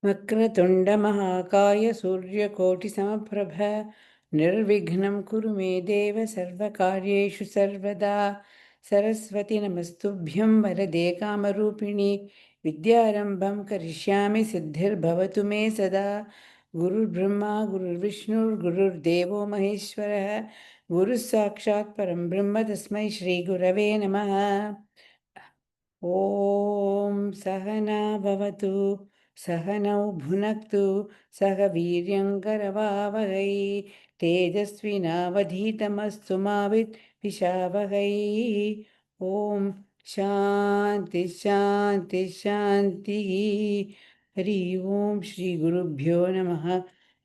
वक्रतुण्डमहाकाय सूर्यकोटिसमप्रभ निर्विघ्नं कुरु मे देव सर्वकार्येषु सर्वदा। सरस्वती नमस्तुभ्यं वरदे कामरूपिणि विद्यारम्भं करिष्यामि सिद्धिर्भवतु मे सदा। गुरुर्ब्रह्मा गुरुर्विष्णुर्गुरुर्देवो महेश्वरः गुरुः साक्षात् परं ब्रह्म तस्मै श्रीगुरवे नमः। ॐ सहना भवतु सहनौ भुनक्तु सह वीर्यङ्करवावहै तेजस्विनावधीतमस्तु मा विद्विषावहै। ॐ शान्ति शान्ति शान्तिः। हरि ओं श्रीगुरुभ्यो नमः।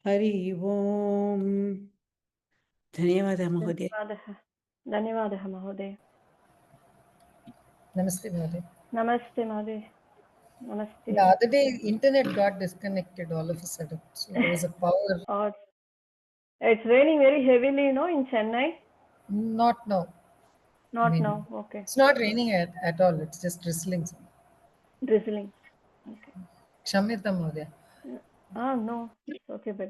हरि ओं। धन्यवादः महोदय। धन्यवादः महोदय। Namaste, Mother. Namaste, Mother. Namaste. The other day, internet got disconnected all of a sudden. So there was a power. Oh, it's raining very heavily, no, in Chennai? Not now. Not now. Okay. It's not raining at all. It's just drizzling. Drizzling. Okay. Kshamyatam, Mother. No. It's okay, but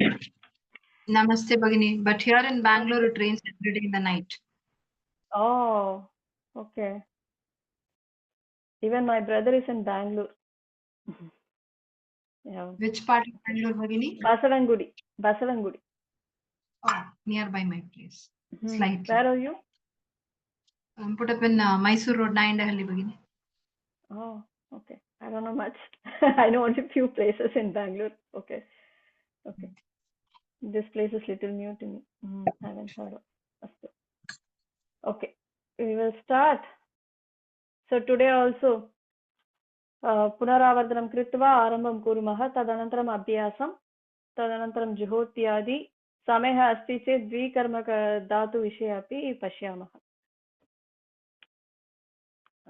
Namaste, Bhagini. But here in Bangalore, it rains every day in the night. Oh, okay. Even my brother is in Bangalore. Yeah. Which part of Bangalore, Bhagini? Basavangudi. Oh, nearby my place. Slightly. Where are you? I'm put up in Mysore Road, Nayandahalli, Bhagini. Oh, okay. I don't know much. I know only few places in Bangalore. Okay. Okay. This place is little new to me. I haven't heard of. Okay. We will start. So today also पुनरावर्तनं कृत्वा आरम्भं कुर्मः तदनन्तरम् अभ्यासं तदनन्तरं जुहोत्यादि समयः अस्ति चेत् द्विकर्मक धातुविषये अपि पश्यामः।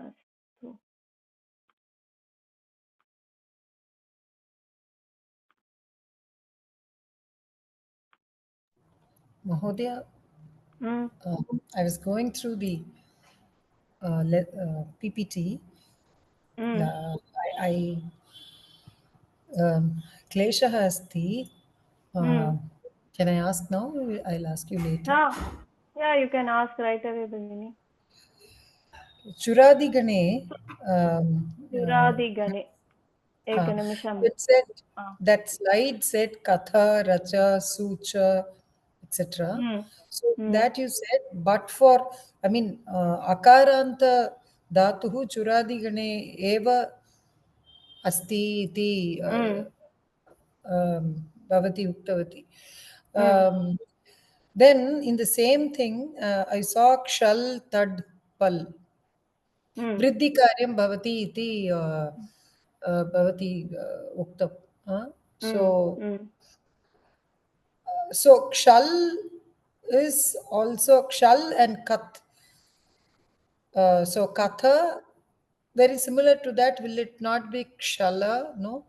अस्तु Mahodaya, I was going through the PPT. Kleshaha asti. Can I ask now? I'll ask you later. Yeah, you can ask right away, Bhagini. Churadigane. Churadigane. Ekanimishamam. It said that slide said Katha, Racha, Sucha, etc. So that you said, but for, I mean, Akaranta Dhatuhu Churadigane Eva Asti iti Bhavati Uktavati. Then in the same thing, I saw Kshal Tad Pal. Vriddhi Karyam Bhavati iti Bhavati Uktam. So Kshal is also Kshal and Kat. So Katha, very similar to that, will it not be Kshala? No?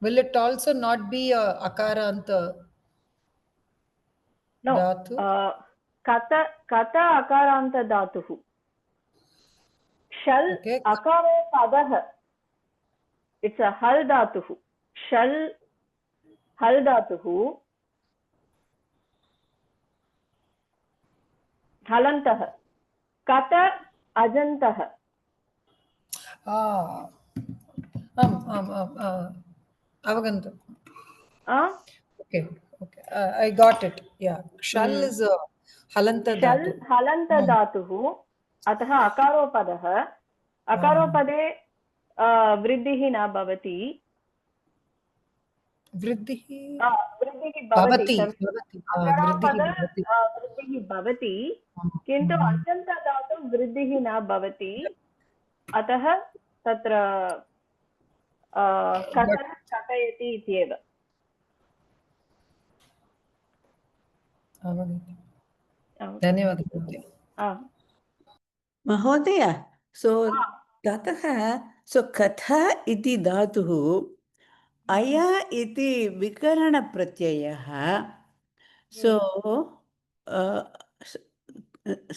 Will it also not be Akaranta No. Dhatu? Kata Akaranta Dhatuhu. Shal Akaro Padaha. It's a Hal Dhatuhu. Shal Hal Dhatuhu. Halantaha. Kata Ajantaha. Avagantam. Okay. I got it. Yeah. Shal is a Halanta Dhatu. Shal Halanta Dhatuhu. Ataha Akaro Padaha. Akaro Pade Vriddhihi na bhavati. Vriddhihi bhavati. Vriddhihi bhavati. Kintu Ajanta Dhatu Vriddhihi na bhavati. Ataha Tatra Katayati ityeva. धन्यवादः महोदय सो कथा इति धातुः अया इति विकरणप्रत्ययः सो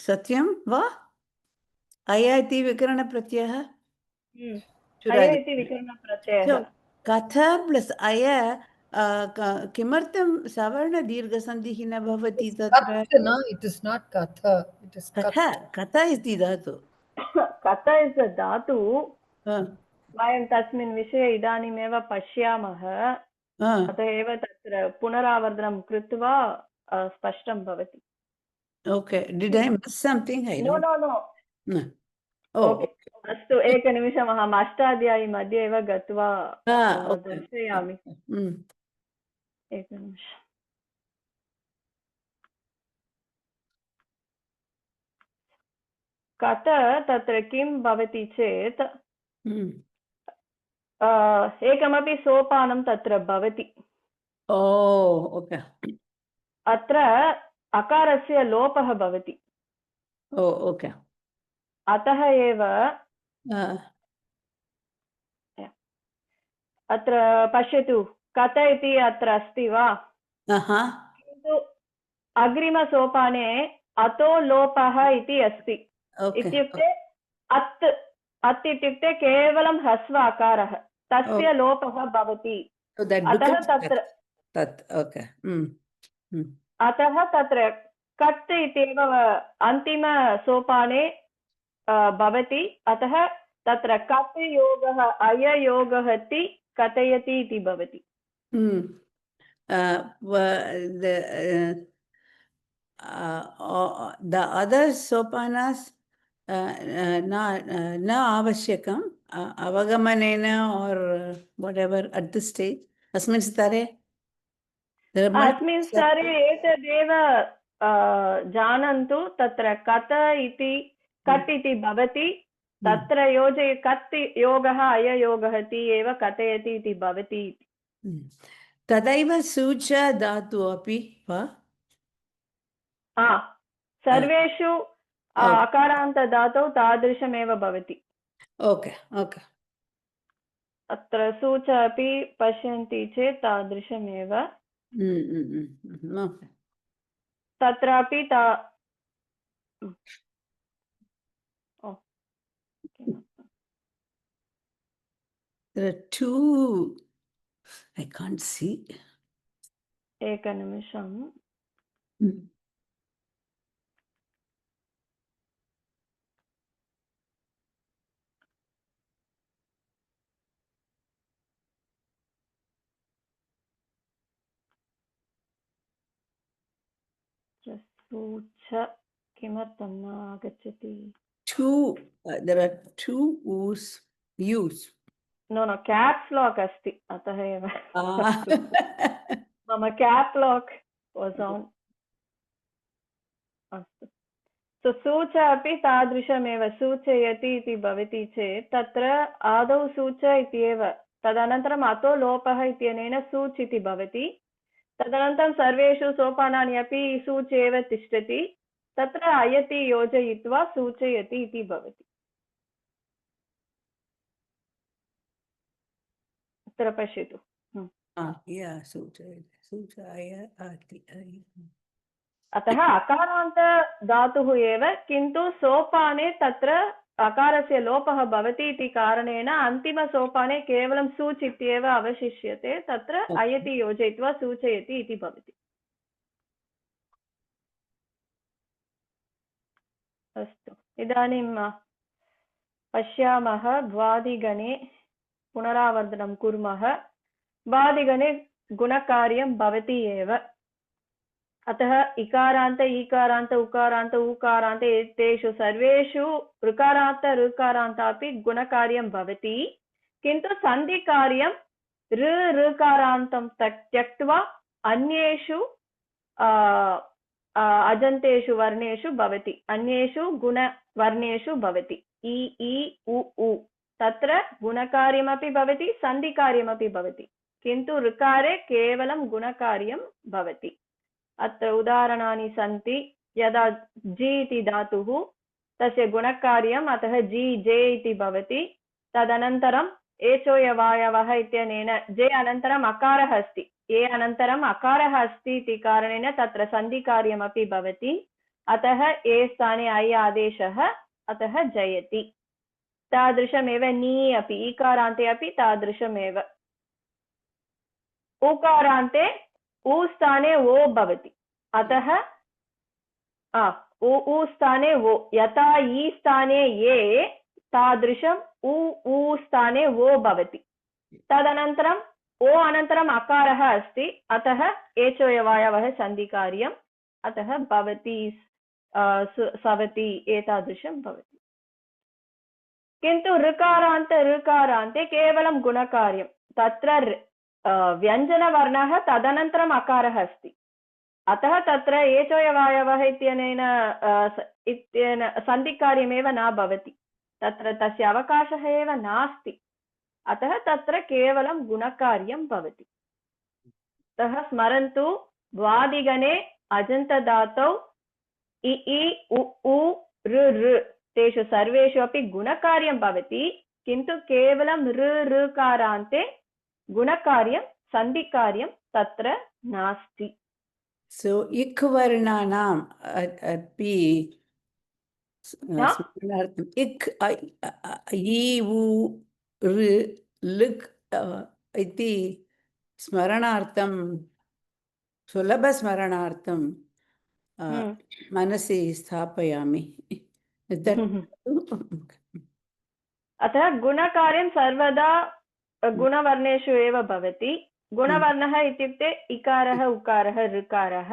सत्यं वा अय इति विकरणप्रत्ययः अय इति विकरणप्रत्ययः So, katha plus aya किमर्थं सवर्णदीर्घसन्धिः न भवति तत्र Katha, no, it is not katha. It is कथा katha. कथा इति धातु कथ इस् द धातु वयं तस्मिन् विषये इदानीमेव पश्यामः अतः एव तत्र पुनरावर्तनं कृत्वा स्पष्टं भवति okay did I miss something I know don't know no okay अस्तु एकनिमिषम् अहम् अष्टाध्यायी मध्ये एव गत्वा दर्शयामि एकनिमिषम् कथ तत्र किं भवति चेत् एकमपि सोपानं तत्र भवति ओके अत्र अकारस्य लोपः भवति ओके अतः एव अत्र पश्यतु कथ इति अत्र अस्ति वा किन्तु अग्रिमसोपाने अतो लोपः इति अस्ति इत्युक्ते अत् अत् इत्युक्ते केवलं ह्रस्व अकारः तस्य लोपः भवति अतः तत्र कत् इत्येव अन्तिमसोपाने भवति अतः तत्र कत् योगः अययोगः ति कथयति इति भवति the other sopanas न आवश्यकम् अवगमनेन or whatever at this stage अस्मिन् स्तरे अस्मिन् स्तरे एतदेव जानन्तु तत्र कथ इति कत् इति भवति तत्र कत् योगः अययोगः ति एव कथयति इति भवति तदैव सूच धातु अपि वा सर्वेषु अकारान्तधातौ तादृशमेव भवति ओके ओके अत्र सूच अपि पश्यन्ति चेत् तादृशमेव तत्रापि There are two. I can't see. एकनिमिषम् सूच किमर्थं न आगच्छति Two. There are two U's. U's. No, caps lock अस्ति अतः एव मम cap lock was on अस्तु सो सूच अपि तादृशमेव सूचयति इति भवति चेत् तत्र आदौ सूच इत्येव तदनन्तरम् अतो लोपः इत्यनेन सूच इति भवति तदनन्तरं सर्वेषु सोपानानि अपि सूच एव तिष्ठति तत्र अयति योजयित्वा सूचयति इति भवति अत्र पश्यतु अतः अकारान्त धातुः एव किन्तु सोपाने तत्र अकारस्य लोपः भवति इति कारणेन अन्तिमसोपाने केवलं सूच इत्येव अवशिष्यते तत्र अयति योजयित्वा सूचयति इति भवति अस्तु इदानीं पश्यामः द्वादिगणे पुनरावर्तनं कुर्मः द्वादिगणे गुणकार्यं भवति एव अतः इकारान्त ईकारान्त उकारान्त ऊकारान्त एतेषु सर्वेषु ऋकारान्त ऋकारान्त अपि गुणकार्यं भवति किन्तु सन्धिकार्यं ऋकारान्तं त्यक्त्वा अन्येषु अजन्तेषु वर्णेषु भवति अन्येषु गुणवर्णेषु भवति इ उ उ तत्र गुणकार्यमपि भवति सन्धिकार्यमपि भवति किन्तु ऋकारे केवलं गुणकार्यं भवति अत्र उदाहरणानि सन्ति यदा जि इति धातुः तस्य गुणकार्यम् अतः जि जे इति भवति तदनन्तरम् एचोयवायवः इत्यनेन जे अनन्तरम् अकारः अस्ति ए अनन्तरम् अकारः अस्ति इति कारणेन तत्र सन्धिकार्यमपि भवति अतः ए स्थाने ऐ आदेशः अतः जयति। तादृशमेव नी अपि ईकारान्ते अपि तादृशमेव। उकारान्ते उ स्थाने ओ भवति, अतः उ स्थाने वो, यथा ई स्थाने ये तादृशम् उ स्थाने वो भवति। तदनन्तरम् ओ अनन्तरम् अकारः अस्ति, अतः एचोयवायवः सन्धिकार्यम्, अतः भवति सवति एतादृशं भवति। किन्तु ऋकारान्ते केवलं गुणकार्यं, तत्र व्यञ्जनवर्णः तदनन्तरम् अकारः अस्ति, अतः तत्र एचोयवायवः इत्यनेन सन्धिकार्यमेव न भवति, तत्र तस्य अवकाशः एव नास्ति, अतः तत्र केवलं गुणकार्यं भवति। अतः स्मरन्तु, द्वादिगणे अजन्तधातौ इ इ उ उ ऋ तेषु सर्वेषु अपि गुणकार्यं भवति, किन्तु केवलं ऋकारान्ते गुणकार्यं सन्धिकार्यं तत्र नास्ति। So ik varnanam api smarnartham ik I u r lik iti smaranartham sulabha smaranartham मनसि स्थापयामि। अतः गुणकार्यं सर्वदा गुणवर्णेषु एव भवति। गुणवर्णः इत्युक्ते इकारः उकारः ऋकारः,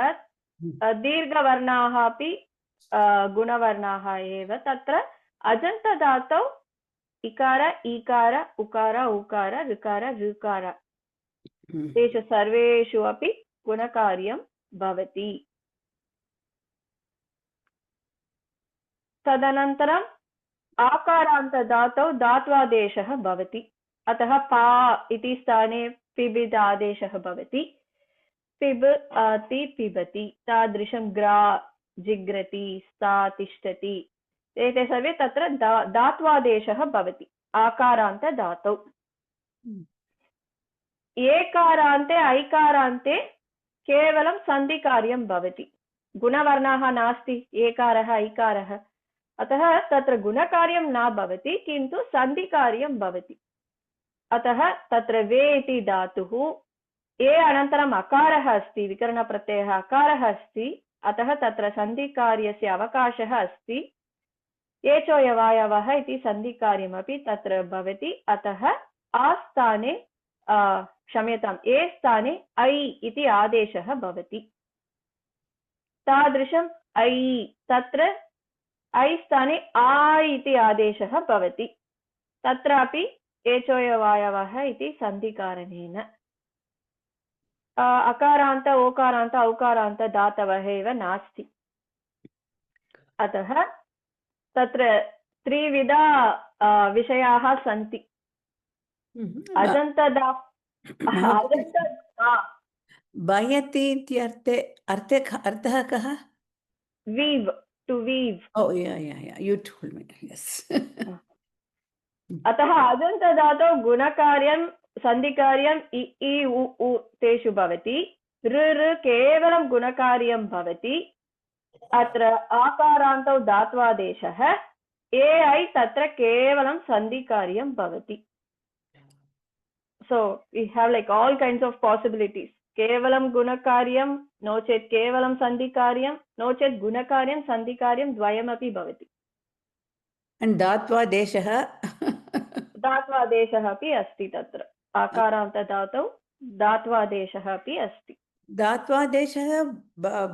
दीर्घवर्णाः अपि गुणवर्णाः एव। तत्र अजन्तधातौ इकार ईकार उकार उकार ऋकार ऋकार तेषु सर्वेषु अपि गुणकार्यं भवति। तदनन्तरम् आकारान्तधातौ धात्वादेशः भवति, अतः पा इति स्थाने पिबिद आदेशः भवति। पिब आति पिबति, तादृशं ग्रा जिग्रति स्था तिष्ठति, एते सर्वे तत्र धात्वादेशः भवति आकारान्तधातौ। एकारान्ते ऐकारान्ते केवलं सन्धिकार्यं भवति, गुणवर्णः नास्ति, एकारः ऐकारः, अतः तत्र गुणकार्यं न भवति, किन्तु सन्धिकार्यं भवति। अतः तत्र वे इति धातुः, ए अनन्तरम् अकारः अस्ति, विकरणप्रत्ययः अकारः अस्ति, अतः तत्र सन्धिकार्यस्य अवकाशः अस्ति। एचोयवायवः इति सन्धिकार्यमपि तत्र भवति, अतः आस्थाने क्षम्यताम् ए स्थाने ऐ इति आदेशः भवति। तादृशम् ऐ, तत्र ऐ स्थाने आ इति आदेशः भवति, तत्रापि एचोयवायवः इति सन्धिकारणेन। अकारान्त ओकारान्त औकारान्त धातवः एव नास्ति, अतः तत्र त्रिविधा विषयाः सन्ति। भयति इत्यर्थे अर्थः कः? Weave, to weave. Oh yeah, you told me, yes. अतः अजन्तधातौ गुणकार्यं सन्धिकार्यं इ इ उ उ तेषु भवति, ऋ केवलं गुणकार्यं भवति। अत्र आकारान्तौ धात्वादेशः, ए ऐ तत्र केवलं सन्धिकार्यं भवति। So we have like all kinds of possibilities. केवलं गुणकार्यं, नो चेत् केवलं सन्धिकार्यं, नो चेत् गुणकार्यं सन्धिकार्यं द्वयमपि भवति। And धात्वादेशः धात्वादेशः अपि अस्ति, तत्र आकारान्तधातौ धात्वादेशः अपि अस्ति। धात्वादेशः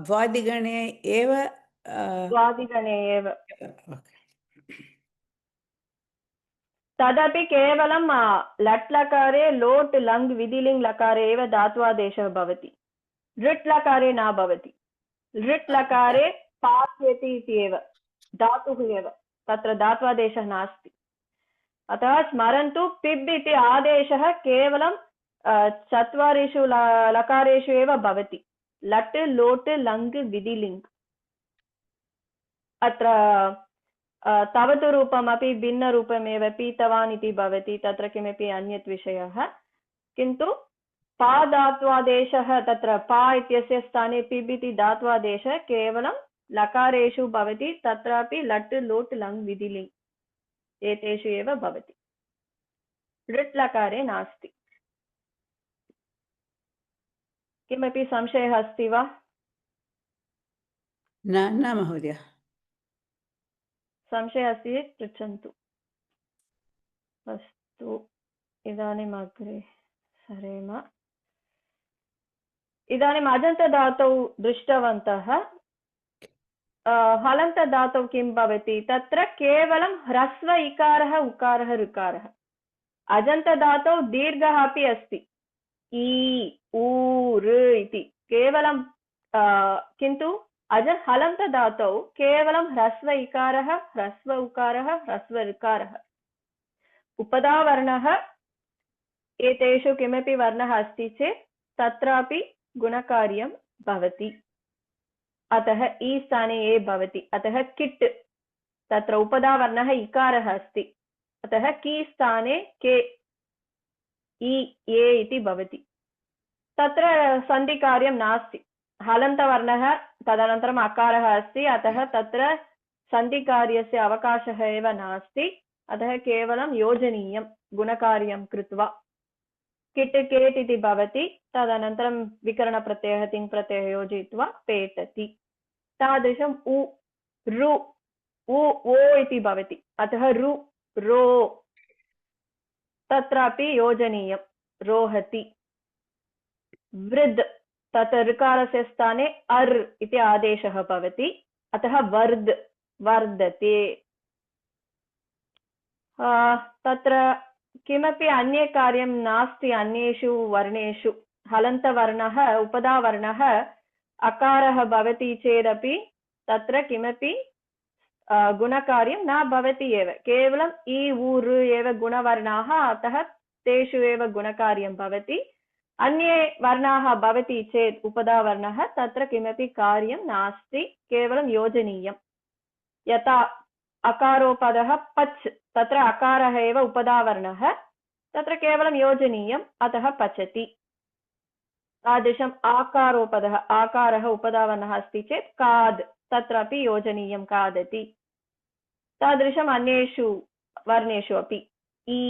भ्वादिगणे एव द्वादिगणे एव, तदपि केवलं लट् लकारे लोट् लङ् विधिलिङ् लकारे एव धात्वादेशः भवति, ऋट् लकारे न भवति। ऋट् लकारे पास्यति इति एव धातुः एव, तत्र धात्वादेशः नास्ति। अतः स्मरन्तु, पिब् इति आदेशः केवलं चत्वारिषु लकारेषु एव भवति, लट् लोट् लङ् विधिलिङ्। अत्र तवतु रूपमपि भिन्नरूपमेव, पीतवान् इति भवति, तत्र किमपि अन्यत् विषयः। किन्तु पा धात्वादेशः, तत्र पा इत्यस्य स्थाने पिब् इति धात्वादेशः केवलं लकारेषु भवति तत्रापि लट् लोट् लङ् विधिलिङ् एतेषु एव भवति लृट् लकारे नास्ति किमपि संशयः अस्ति वा न महोदय संशयः अस्ति चेत् पृच्छन्तु अस्तु इदानीम् अग्रे सरेम इदानीम् अजन्तधातौ दृष्टवन्तः हलन्तधातौ किं भवति तत्र केवलं ह्रस्व इकारः उकारः ऋकारः अजन्तधातौ दीर्घः अपि अस्ति इ उ ऋ इति केवलं किन्तु हलन्तधातौ केवलं ह्रस्व इकारः ह्रस्व उकारः ह्रस्व ऋकारः उपधावर्णः एतेषु किमपि वर्णः अस्ति चेत् तत्रापि गुणकार्यं भवति अतः ई स्थाने ए भवति अतः किट् तत्र उपधावर्णः इकारः अस्ति अतः की स्थाने के ई ए इति भवति तत्र सन्धिकार्यं नास्ति हलन्तवर्णः तदनन्तरम् अकारः अस्ति अतः तत्र सन्धिकार्यस्य अवकाशः एव नास्ति अतः केवलं योजनीयं गुणकार्यं कृत्वा किट् केट् इति भवति तदनन्तरं विकरणप्रत्ययः तिङ् प्रत्ययः योजयित्वा पेटति तादृशम् उ रु उ ओ इति भवति अतः रु रो तत्रापि योजनीयं रोहति वृद् तत् ऋकारस्य स्थाने अर् इति आदेशः भवति अतः वर्द् वर्धते तत्र किमपि अन्ये कार्यं नास्ति अन्येषु वर्णेषु हलन्तवर्णः उपधावर्णः अकारः भवति चेदपि तत्र किमपि गुणकार्यं न भवति एव केवलं इ उ ऋ एव गुणवर्णाः अतः तेषु एव गुणकार्यं भवति अन्ये वर्णाः भवति चेत् उपधावर्णः तत्र किमपि कार्यं नास्ति केवलं योजनीयं यथा अकारोपदः पच् तत्र अकारः एव उपधावर्णः तत्र केवलं योजनीयम् अतः पचति तादृशम् आकारोपदः आकारः उपधावर्णः अस्ति चेत् काद् तत्रापि योजनीयं खादति तादृशम् अन्येषु वर्णेषु अपि ई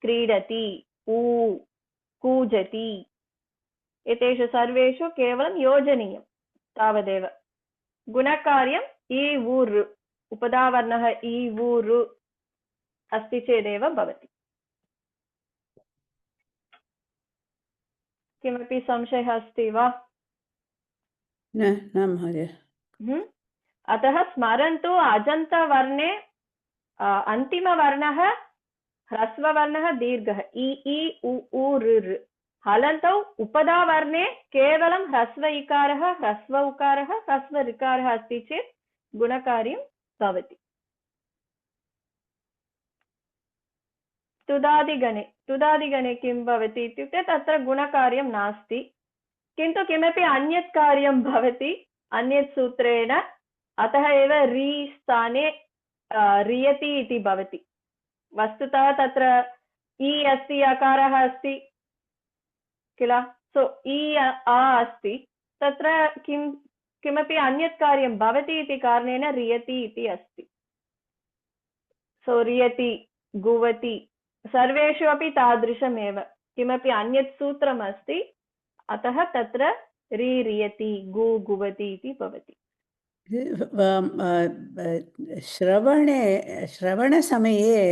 क्रीडति ऊ कूजति एतेषु सर्वेषु केवलं योजनीयं तावदेव गुणकार्यम् इ उ ऋ उपधावर्णः इ उ ऋ अस्ति चेदेव भवति किमपि संशयः अस्ति वा न महोदय अतः स्मरन्तु अजन्तवर्णे अन्तिमवर्णः ह्रस्ववर्णः दीर्घः इ इ उ उ ऋ ऋ हलन्तौ उपधावर्णे केवलं ह्रस्व इकारः ह्रस्व उकारः ह्रस्व ऋकारः अस्ति चेत् गुणकार्यं भवति तुदादिगणे किं भवति इत्युक्ते तत्र गुणकार्यं नास्ति किन्तु किमपि अन्यत् कार्यं भवति अन्यत् सूत्रेण अतः एव रि स्थाने रियति इति भवति वस्तुतः तत्र इ अस्ति अकारः अस्ति किल सो इ आ अस्ति तत्र किमपि अन्यत् कार्यं भवति इति कारणेन रियति इति अस्ति सो रियति गुवति सर्वेषु अपि तादृशमेव किमपि अन्यत् सूत्रम् अस्ति अतः तत्र रियति गु गुवति इति भवति श्रवणसमये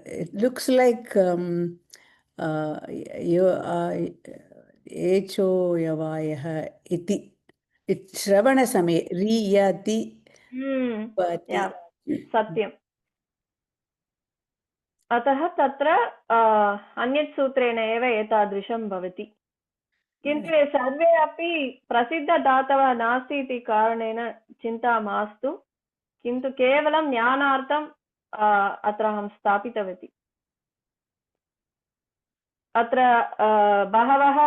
it looks like एचो यवायः इति श्रवणसमये रियति सत्यम् अतः तत्र अन्यत् सूत्रेण एव एतादृशं भवति किन्तु सर्वे अपि प्रसिद्धदातवः नास्ति इति कारणेन चिन्ता मास्तु किन्तु केवलं ज्ञानार्थम् अत्र अहं स्थापितवती अत्र बहवः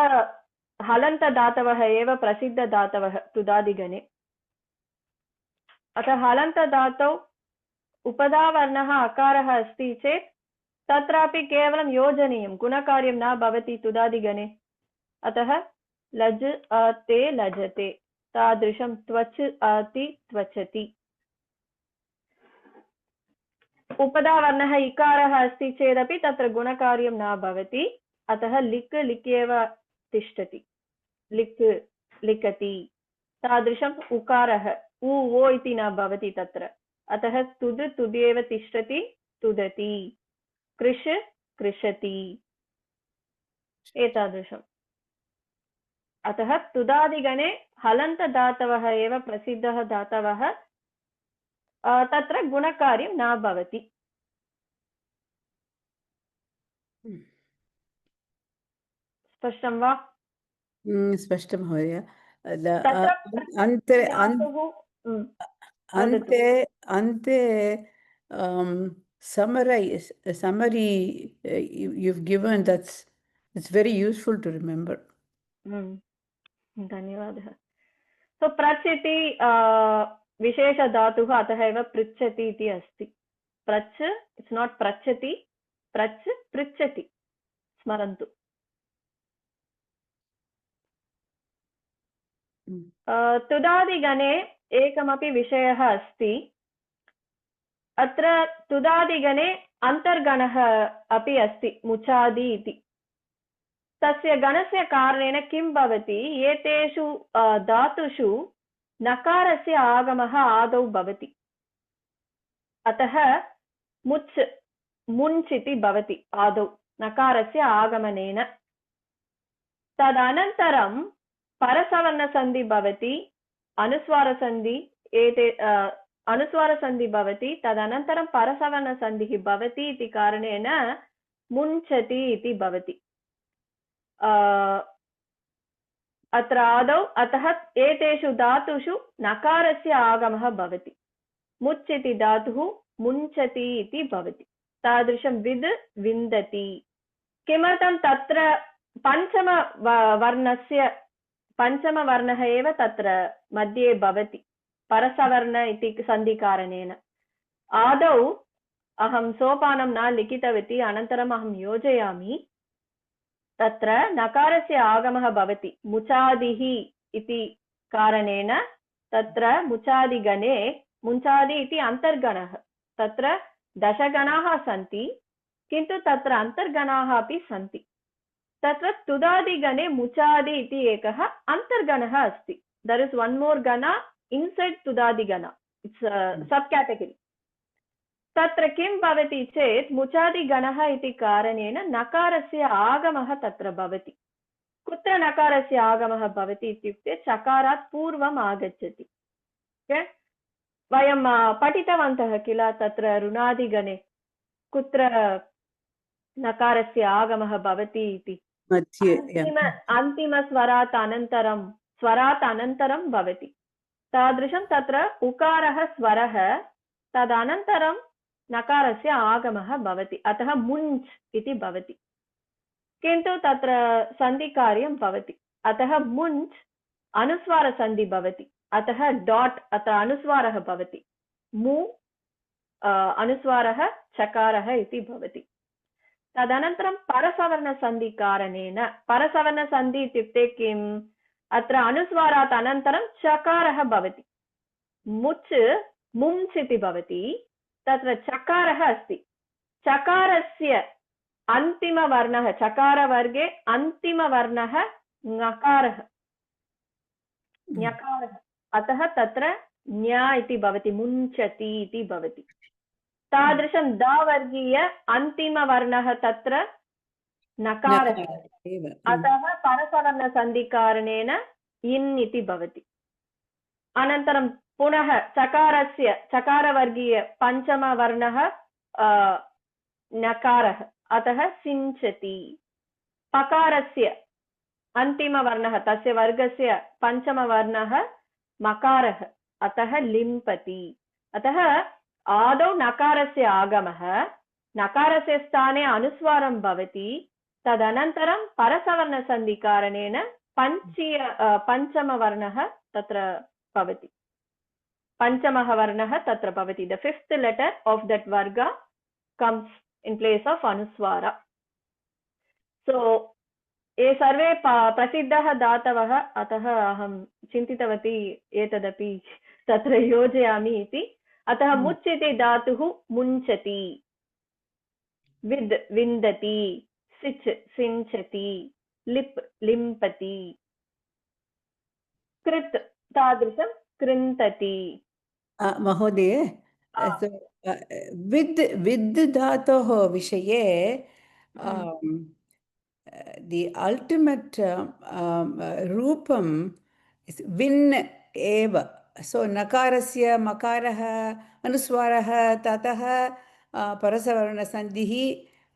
हलन्तदातवः एव प्रसिद्धदातवः तुदादिगणे अतः हलन्तदातौ उपधावर्णः अकारः अस्ति चेत् तत्रापि केवलं योजनीयं गुणकार्यं न भवति तुदादिगणे अतः लज् ते लजते तादृशं त्वच् अति त्वचति उपधावर्णः इकारः अस्ति चेदपि तत्र गुणकार्यं न भवति अतः लिक् लिक् एव तिष्ठति लिक् लिखति तादृशम् उकारः उ ओ इति न भवति तत्र अतः तुद् तुद् एव तिष्ठति तुदति कृष कृषति एतादृशम् अतः तुदादिगणे हलन्तदातवः एव प्रसिद्धः दातवः तत्र गुणकार्यं न भवति स्पष्टं वा स्पष्टं महोदय तत्र अन्ते धातुः अन्ते अन्ते summary you've given, it's very useful to remember. धन्यवादः सो प्रच् इति विशेषधातुः अतः एव पृच्छति इति अस्ति प्रच् इट्स् नाट् पृच्छति प्रच् पृच्छति स्मरन्तु तुदादिगणे एकमपि विषयः अस्ति अत्र तुदादिगणे अन्तर्गणः अपि अस्ति मुचादि इति तस्य गणस्य कारणेन किं भवति एतेषु धातुषु नकारस्य आगमः आदौ भवति अतः मुच् मुञ्च् इति भवति आदौ नकारस्य आगमनेन तदनन्तरं परसवर्णसन्धि भवति अनुस्वारसन्धि एते अनुस्वारसन्धि भवति तदनन्तरं परसवर्णसन्धिः भवति इति कारणेन मुञ्चति इति भवति अत्र आदौ अतः एतेषु धातुषु नकारस्य आगमः भवति मुच् इति धातुः मुञ्चति इति भवति तादृशं विद् विन्दति किमर्थं तत्र पञ्चमवर्णः एव तत्र मध्ये भवति परसवर्ण इति सन्धिकारणेन आदौ अहं सोपानं न लिखितवती अनन्तरम् अहं योजयामि तत्र नकारस्य आगमः भवति मुचादिः इति कारणेन तत्र मुचादिगणे मुञ्चादि इति अन्तर्गणः तत्र दशगणाः सन्ति किन्तु तत्र अन्तर्गणाः अपि सन्ति तत्र तुदादिगणे मुचादि इति एकः अन्तर्गणः अस्ति देयर इज वन मोर गण इनसाइड तुदादिगण इट्स सब कैटेगरी तत्र किं भवति चेत् मुचादिगणः इति कारणेन नकारस्य आगमः तत्र भवति कुत्र नकारस्य आगमः भवति इत्युक्ते चकारात् पूर्वम् आगच्छति वयं पठितवन्तः किल तत्र ऋणादिगणे कुत्र नकारस्य आगमः भवति इति अन्तिमस्वरात् अनन्तरं भवति तादृशं तत्र उकारः स्वरः तदनन्तरं नकारस्य आगमः भवति अतः मुञ्च् इति भवति किन्तु तत्र सन्धिकार्यं भवति अतः मुञ्च् अनुस्वारसन्धि भवति अतः डाट् अत्र अनुस्वारः भवति मु अनुस्वारः चकारः इति भवति तदनन्तरं परसवर्णसन्धिकारणेन परसवर्णसन्धि इत्युक्ते किम् अत्र अनुस्वारात् अनन्तरं चकारः भवति मुच् मुञ्च् इति भवति तत्र चकारः अस्ति चकारस्य अन्तिमवर्णः चकारवर्गे अन्तिमवर्णः ञकारः ञकारः अतः तत्र ञ इति भवति मुञ्चति इति भवति तादृशं दावर्गीय अन्तिमवर्णः तत्र नकारः अतः परसवर्णसन्धिकारणेन इन् इति भवति अनन्तरं पुनः चकारस्य चकारवर्गीय पञ्चमवर्णः नकारः अतः सिञ्चति पकारस्य अन्तिमवर्णः तस्य वर्गस्य पञ्चमवर्णः मकारः अतः लिम्पति अतः आदौ नकारस्य आगमः नकारस्य स्थाने अनुस्वारं भवति तदनन्तरं परसवर्णसन्धिकारणेन पञ्चमवर्णः तत्र भवति पञ्चमः वर्णः तत्र भवति the fifth letter of that varga comes in place of anuswara so ये सर्वे प्रसिद्धः दातवः, अतः अहं चिन्तितवती एतदपि तत्र योजयामि इति। अतः मुच् इति धातुः मुञ्चति, विद् विन्दति, सिच् सिञ्चति, लिप् लिम्पति, कृत् तादृशं कृन्तति। महोदय, विद् धातोः विषये the ultimate रूपं is विन् एव. So नकारस्य मकारः अनुस्वारः ततः परसवर्णसन्धिः,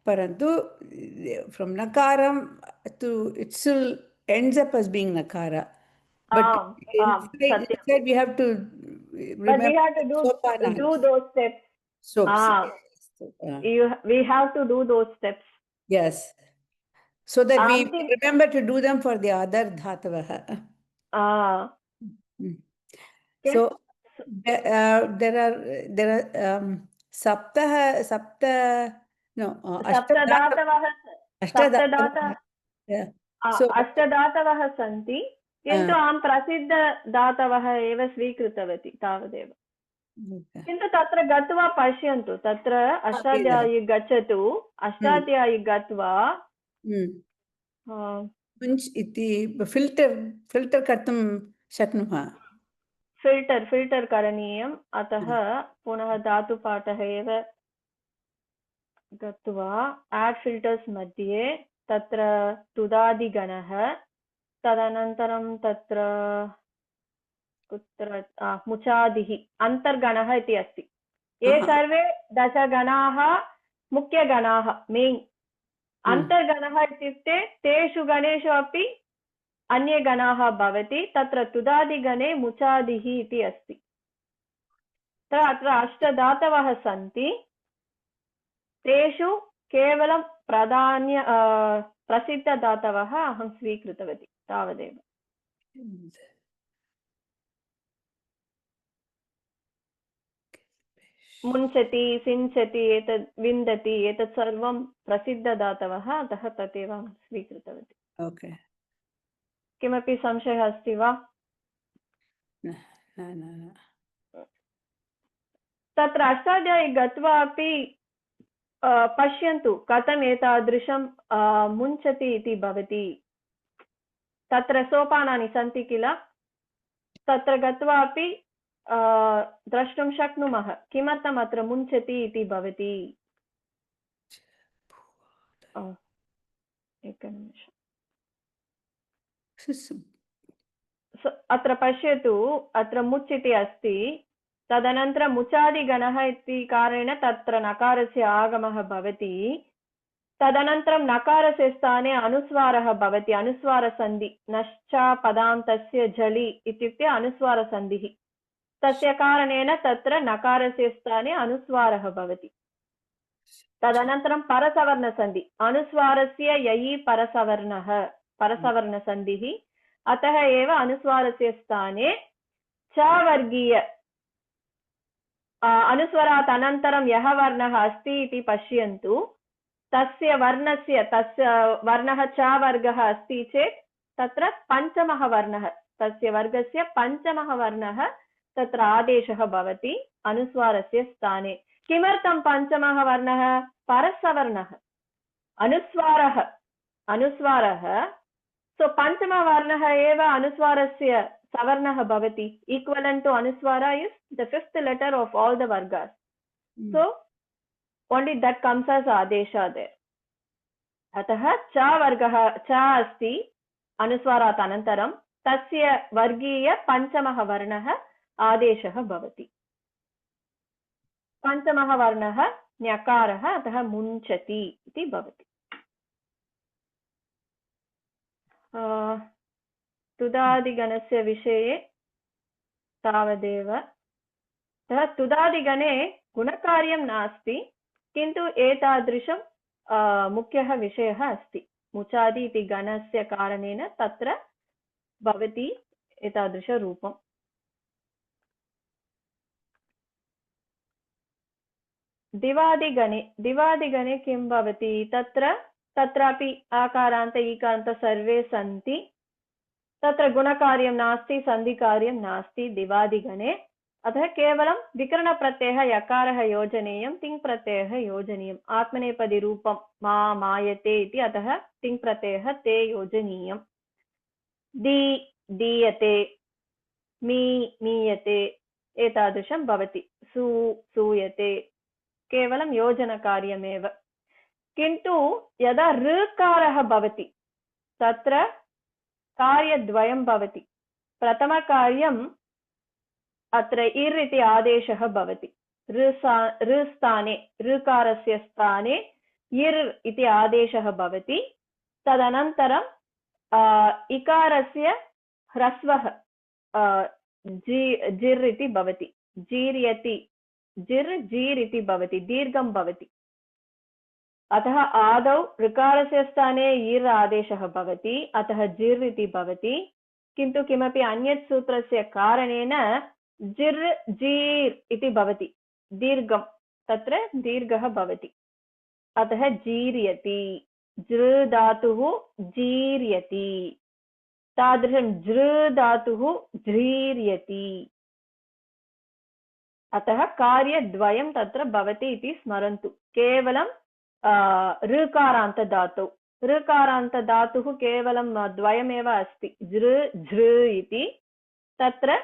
परन्तु from nakaram to it still ends up as being nakara. But inside we have to remember. But we have to do those steps. We have to do those steps. Yes. So that we remember to do them for the other dhatavah. So there are अष्टधातवः सन्ति, किन्तु अहं प्रसिद्धधातवः एव स्वीकृतवती तावदेव। किन्तु तत्र गत्वा पश्यन्तु, तत्र अष्टाध्यायी गच्छतु, अष्टाध्यायी गत्वा इति फिल्टर् कर्तुं शक्नुमः। फिल्टर् करणीयम्। अतः पुनः धातुपाठः एव गत्वा आड् फिल्टर्स् मध्ये तत्र तुदादिगणः, तदनन्तरं तत्र कुत्र मुचादिः अन्तर्गणः इति अस्ति। ये सर्वे दशगणाः मुख्यगणाः मेन्। अन्तर्गणः इत्युक्ते तेषु गणेषु अपि अन्ये गणाः भवति। तत्र तुदादिगणे मुचादिः इति अस्ति। अत्र अष्टधातवः सन्ति, तेषु केवलं प्रसिद्धधातवः अहं स्वीकृतवती तावदेव। मुञ्चति, सिञ्चति, एतद् विन्दति, एतत् सर्वं प्रसिद्धधातवः, अतः तदेव अहं स्वीकृतवती। ओके। किमपि संशयः अस्ति वा? तत्र अष्टाध्यायी गत्वा अपि पश्यन्तु कथम् एतादृशं मुञ्चति इति भवति। तत्र सोपानानि सन्ति किल, तत्र गत्वा अपि द्रष्टुं शक्नुमः किमर्थम् अत्र मुञ्चति इति भवति। एकनिमिषम्। अत्र पश्यतु, अत्र मुच् इति अस्ति, तदनन्तरं मुचादिगणः इति कारणेन तत्र नकारस्य आगमः भवति। तदनन्तरं नकारस्य स्थाने अनुस्वारः भवति, अनुस्वारसन्धि। नश्च पदान्तस्य झलि इत्युक्ते अनुस्वारसन्धिः। तस्य कारणेन तत्र नकारस्य स्थाने अनुस्वारः भवति। तदनन्तरं परसवर्णसन्धि, अनुस्वारस्य ययि परसवर्णः, परसवर्णसन्धिः। अतः एव अनुस्वारस्य स्थाने च वर्गीय अनुस्वरात् अनन्तरं यः वर्णः अस्ति इति पश्यन्तु। तस्य वर्णः च वर्गः अस्ति चेत् तत्र पञ्चमः वर्णः, तस्य वर्गस्य पञ्चमः वर्णः तत्र आदेशः भवति अनुस्वारस्य स्थाने। किमर्थं पञ्चमः वर्णः? परसवर्णः, अनुस्वारः। सो पञ्चमः वर्णः एव अनुस्वारस्य सवर्णः भवति। Equivalent to anusvara is the fifth letter of all the vargas. So only that comes as आदेशः देयर। अतः च वर्गः च अस्ति अनुस्वारात् अनन्तरं, तस्य वर्गीय पञ्चमः वर्णः आदेशः भवति। पञ्चमः वर्णः ञकारः, अतः मुञ्चति इति भवति। तुदादिगणस्य विषये तावदेव। तुदादिगणे गुणकार्यं नास्ति, किन्तु एतादृशं मुख्यः विषयः अस्ति। मुचादि इति गणस्य कारणेन तत्र भवति एतादृशरूपम्। दिवादिगणे किं भवति? तत्र तत्रापि आकारान्त ईकारान्त सर्वे सन्ति। तत्र गुणकार्यं नास्ति, सन्धिकार्यं नास्ति दिवादिगणे। अतः केवलं विकरणप्रत्ययः यकारः योजनीयं, तिङ्प्रत्ययः योजनीयम्। आत्मनेपदिरूपं मा मायते इति, अतः तिङ्प्रत्ययः ते योजनीयम्। दी दीयते, मी मीयते एतादृशं भवति। सू सूयते, केवलं योजनकार्यमेव। किन्तु यदा ऋकारः भवति तत्र कार्यद्वयं भवति। प्रथमकार्यम् अत्र इर् इति आदेशः भवति। ऋस्थाने, ऋकारस्य स्थाने इर् इति आदेशः भवति। तदनन्तरं इकारस्य ह्रस्वः जिर् इति भवति। जीर्यति, जिर् जीर् इति भवति, दीर्घं भवति। अतः आदौ ऋकारस्य स्थाने इर् आदेशः भवति, अतः जिर् इति भवति। किन्तु किमपि अन्यत् सूत्रस्य कारणेन जिर् जीर् इति भवति, दीर्घं, तत्र दीर्घः भवति। अतः जीर्यति, जृ धातुः जीर्यति, तादृशं जृ धातुः ज्रीर्यति। अतः कार्यद्वयं तत्र भवति इति स्मरन्तु। केवलं ऋकारान्तधातौ, ऋकारान्तधातुः केवलं द्वयमेव अस्ति, जृ झृ इति। तत्र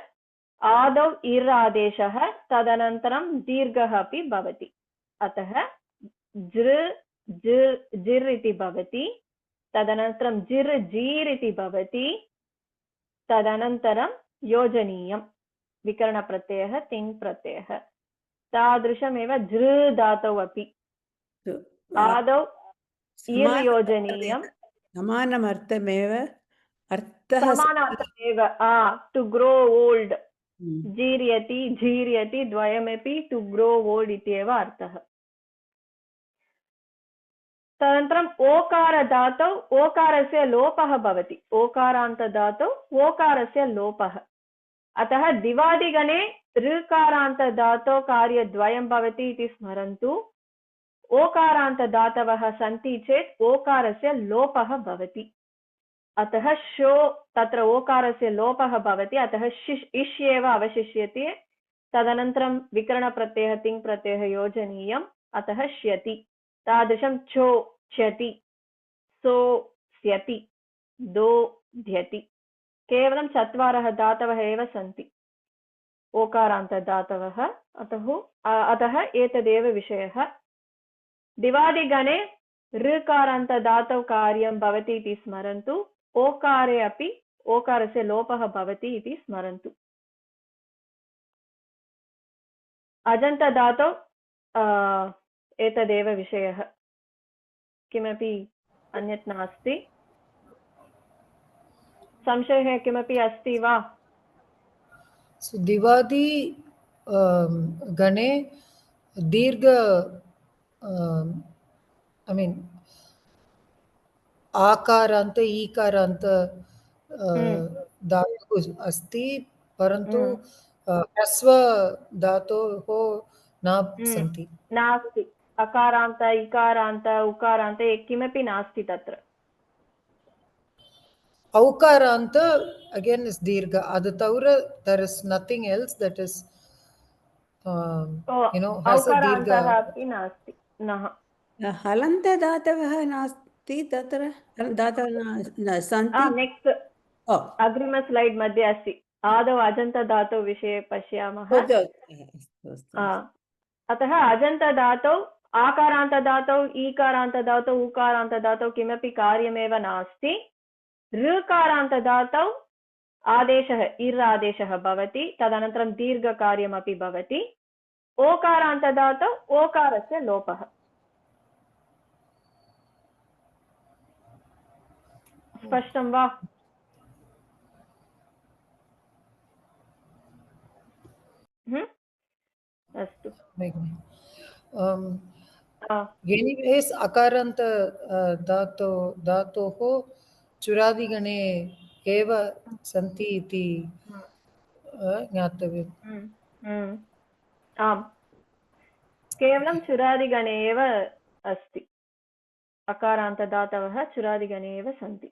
आदौ इर् आदेशः, तदनन्तरं दीर्घः अपि भवति। अतः जृ जिर् इति भवति, तदनन्तरं जिर् जीर् इति भवति, तदनन्तरं योजनीयं विकरणप्रत्ययः तिङ्प्रत्ययः। तादृशमेव जृ धातौ अपि आदौ इर् योजनीयं, समानमर्थमेव, अर्थः समानार्थमेव। टु ग्रो ओल्ड्, जीर्यति झीर्यति द्वयमपि टु ग्रो ओल्ड् इत्येव अर्थः। तदनन्तरम् ओकारधातौ ओकारस्य लोपः भवति। ओकारान्तधातौ ओकारस्य लोपः। अतः दिवादिगणे ऋकारान्तधातौ कार्यद्वयं भवति इति स्मरन्तु। ओकारान्तधातवः सन्ति चेत् ओकारस्य लोपः भवति। अतः शो, तत्र ओकारस्य लोपः भवति, अतः इष् एव अवशिष्यते। तदनन्तरं विकरणप्रत्ययः तिङ्प्रत्ययः योजनीयम्, अतः श्यति। तादृशं छो च्यति, सो स्यति, दो ध्यति। केवलं चत्वारः धातवः एव सन्ति ओकारान्तधातवः। अतः एतदेव विषयः। दिवादिगणे ऋकारान्तधातौ कार्यं भवति इति स्मरन्तु। ओकारे अपि ओकारस्य लोपः भवति इति स्मरन्तु। अजन्तधातौ एतदेव विषयः, किमपि अन्यत् नास्ति। संशयः किमपि अस्ति वा? दिवादी गणे दीर्घ I mean आकारान्त ईकारान्त धातुः अस्ति, परन्तु ह्रस्व धातोः न सन्ति। नास्ति, अकारान्त इकारान्त उकारान्त किमपि नास्ति तत्र। औकारान्त again is dirgha. Adu tavara there is nothing else that is has a dirgha. अपि नास्ति, नः। हलन्तदातवः नास्ति तत्र, दातवः सन्ति। नेक्स्ट् अग्रिम स्लैड् मध्ये अस्ति। आदौ अजन्तधातौ विषये पश्यामः। अतः अजन्तधातौ आकारान्तधातौ ईकारान्तधातौ उकारान्तधातौ किमपि कार्यमेव नास्ति। ऋकारान्तधातौ आदेशः इर् आदेशः भवति, तदनन्तरं दीर्घकार्यमपि भवति। ओकारान्तधातौ ओकारस्य लोपः। स्पष्टं वा? अस्तु। एनिवेस् अकारान्त धातोः चुरादिगणे एव सन्ति इति ज्ञातव्यम्। आम्, केवलं चुरादिगणे एव अस्ति। अकारान्तदातवः चुरादिगणे एव सन्ति।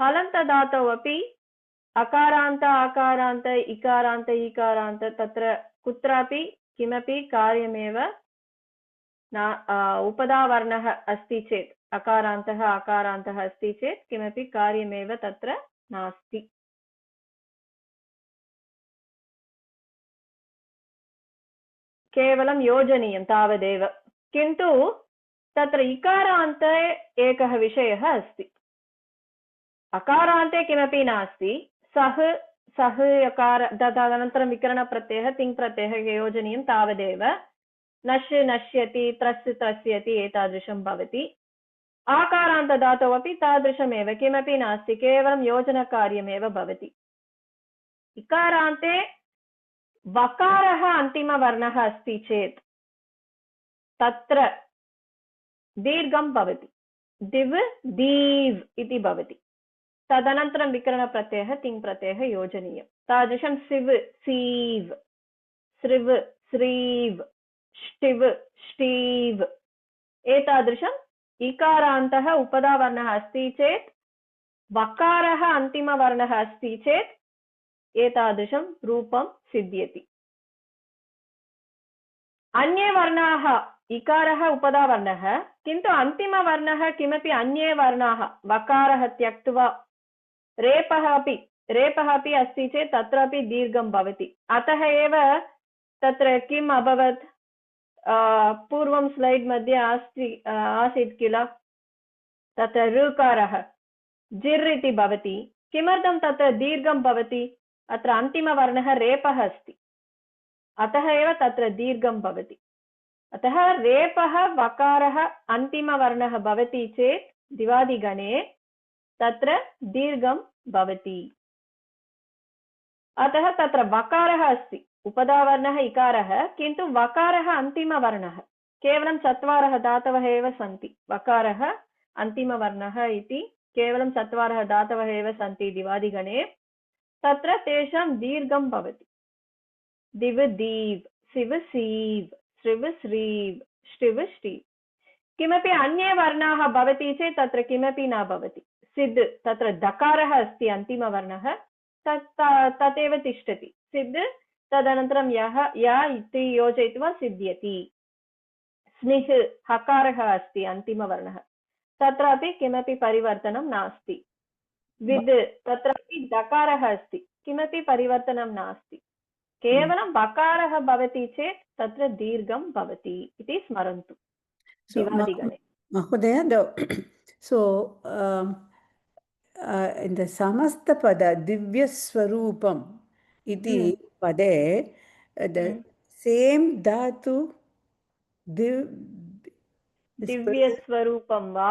हलन्तदातौ अपि अकारान्त आकारान्त इकारान्त ईकारान्त तत्र कुत्रापि किमपि कार्यमेव न उपधावर्णः अस्ति चेत् अकारान्तः आकारान्तः अस्ति चेत् किमपि कार्यमेव तत्र नास्ति। केवलं योजनीयं तावदेव। किन्तु तत्र इकारान्ते एकः विषयः अस्ति। अकारान्ते किमपि नास्ति, सः यकार तदनन्तरं विकरणप्रत्ययः तिङ्प्रत्ययः योजनीयं तावदेव। नश् नश्यति, त्रस् त्रस्यति एतादृशं भवति। आकारान्तदातौ अपि तादृशमेव, किमपि नास्ति, केवलं योजनकार्यमेव भवति। इकारान्ते वकारः अन्तिमवर्णः अस्ति चेत् तत्र दीर्घं भवति, दिव् दीव् इति भवति। तदनन्तरं विकरणप्रत्ययः तिङ्प्रत्ययः योजनीयं। तादृशं सिव् सीव्, सृव् स्रीव्, ष्टिव् ष्टीव् एतादृशम् इकारान्तः उपधावर्णः अस्ति चेत्, वकारः अन्तिमवर्णः अस्ति चेत् एतादृशं रूपं सिद्ध्यति। अन्ये वर्णाः, इकारः उपधावर्णः, किन्तु अन्तिमवर्णः किमपि अन्ये वर्णाः, वकारः त्यक्त्वा रेपः अपि अस्ति चेत् तत्रापि दीर्घं भवति। अतः एव तत्र किम् अभवत्, पूर्वं स्लैड् मध्ये आसीत् किल, तत्र ऋकारः जिर् इति भवति। किमर्थं तत्र दीर्घं भवति? अत्र अन्तिमवर्णः रेपः अस्ति, अतः एव तत्र दीर्घं भवति। अतः रेपः वकारः अन्तिमवर्णः भवति चेत् दिवादिगणे तत्र दीर्घं भवति। अतः तत्र वकारः अस्ति, उपधावर्णः इकारः, किन्तु वकारः अन्तिमवर्णः। केवलं 4 धातवः एव सन्ति, वकारः अन्तिमवर्णः इति केवलं 4 धातवः एव सन्ति दिवादिगणे। तत्र तेषां दीर्घं भवति। दिव् दीव्, सिव् सीव्, सृव् स्रीव्, ष्टिव् ष्टीव्। किमपि अन्ये वर्णाः भवति चेत् तत्र किमपि न भवति। सिद्, तत्र दकारः अस्ति अन्तिमवर्णः, तदेव तिष्ठति सिद्। तदनन्तरं य इति योजयित्वा सिद्ध्यति। स्निह्, हकारः अस्ति अन्तिमवर्णः, तत्रापि किमपि परिवर्तनं नास्ति। विद्, तत्रापि दकारः अस्ति, किमपि परिवर्तनं नास्ति, केवलं वकारः भवति चेत् तत्र दीर्घं भवति इति स्मरन्तु दिवादिगणे। महोदय, so in the Samastapada Divyaswarupam iti pade, the same dhatu दिव्यस्वरूपं वा?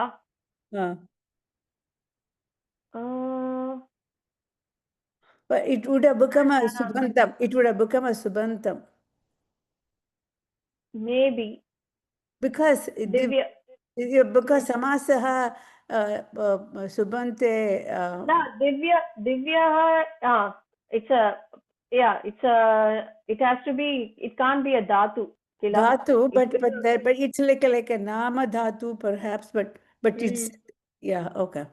But it would have become a Subantam. It would have become a Subantam. Maybe. Because Samasaha Subante. Divya, it has to be, it can't be a dhatu. Dhatu, but it's like a Nama dhatu perhaps, but it's, yeah, okay.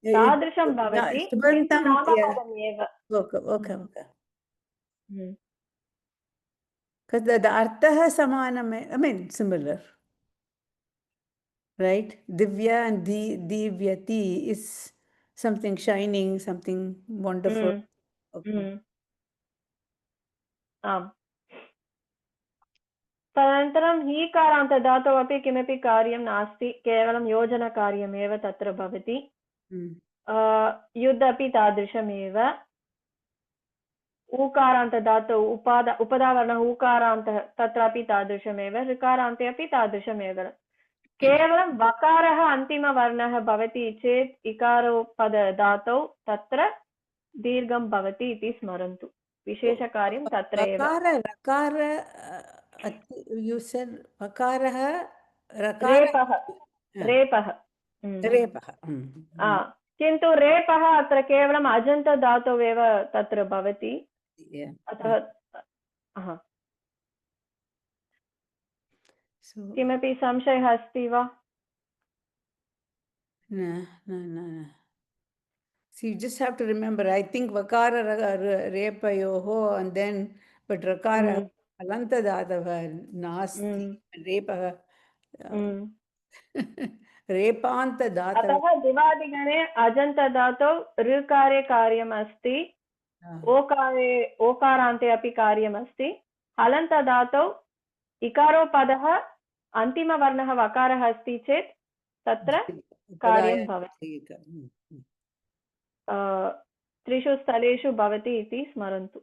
तादृशं भवति, किन्तु नामपदमेव। Okay. Because the artha samanam, I mean similar, right? Divya and divyati is something shining, something wonderful. Okay. आम्। तदनन्तरं हीकारान्तदातौ अपि किमपि कार्यं नास्ति, केवलं योजनकार्यमेव तत्र भवति। युद्ध अपि तादृशमेव। ऊकारान्तदातौ उपधावर्णः ऊकारान्तः, तत्रापि तादृशमेव। ऋकारान्ते अपि तादृशमेव। केवलं वकारः अन्तिमवर्णः भवति चेत् इकारोपधातौ तत्र दीर्घं भवति इति स्मरन्तु। विशेषकार्यं तत्र एव। You said vakarah, रेपः। किन्तु रेपः अत्र केवलम् अजन्तधातौ एव तत्र भवति। अतः So किमपि संशयः अस्ति वा? no. See, you just have to remember, I think vakara repayoho and then, but rakara alanta dadava nasti repa repanta datava. अतः दिवादिगणे अजन्तदातौ ऋकारे कार्यम् अस्ति, ओकारान्ते अपि कार्यमस्ति। हलन्तदातौ इकारोपदः अन्तिमवर्णः वकारः अस्ति चेत् तत्र कार्यं भवति। त्रिषु स्थलेषु भवति इति स्मरन्तु।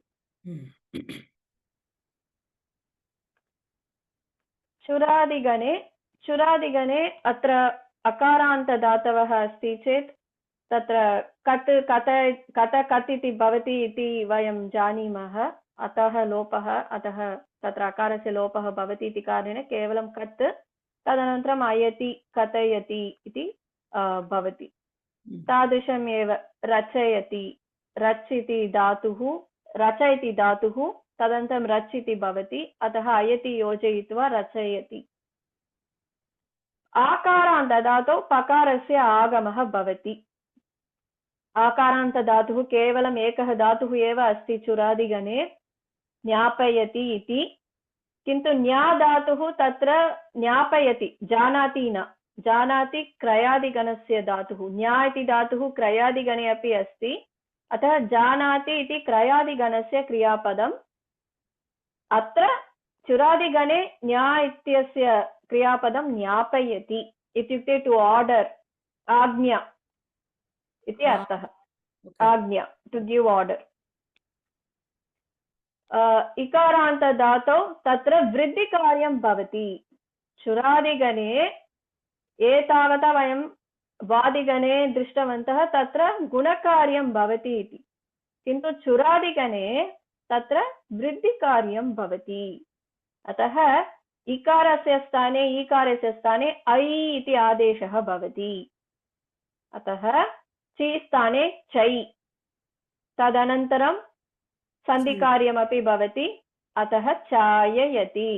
चुरादिगणे अत्र अकारान्तदातवः अस्ति चेत् तत्र कत् इति भवति इति वयं जानीमः। अतः तत्र अकारस्य लोपः भवति इति कारणेन केवलं कत्, तदनन्तरम् अयति, कथयति इति भवति। तादृशमेव रचयति, रच् इति धातुः, रच इति धातुः, तदनन्तरं रच् इति भवति, अतः अयति योजयित्वा रचयति। आकारान्तदातौ पकारस्य आगमः भवति। आकारान्तदातुः केवलम् एकः धातुः एव अस्ति चुरादिगणे, ज्ञापयति इति। किन्तु न्या धातुः तत्र ज्ञापयति, जानाति न, जानाति क्रयादिगणस्य धातुः। न्या इति धातुः क्रयादिगणे अपि अस्ति, अतः जानाति इति क्रयादिगणस्य क्रियापदम्। अत्र चुरादिगणे न्या इत्यस्य क्रियापदं ज्ञापयति इत्युक्ते टु आर्डर्, आज्ञा इति अर्थः। आज्ञा, टु गिव् आर्डर्। इकारान्तदातौ तत्र वृद्धिकार्यं भवति। चुरादिगणे एतावता वयं वादिगणे दृष्टवन्तः तत्र गुणकार्यं भवति इति, किन्तु चुरादिगणे तत्र वृद्धिकार्यं भवति। अतः इकारस्य स्थाने ईकारस्य स्थाने ऐ इति आदेशः भवति। अतः ची स्थाने चै, तदनन्तरं सन्धिकार्यमपि भवति, अतः चाययति।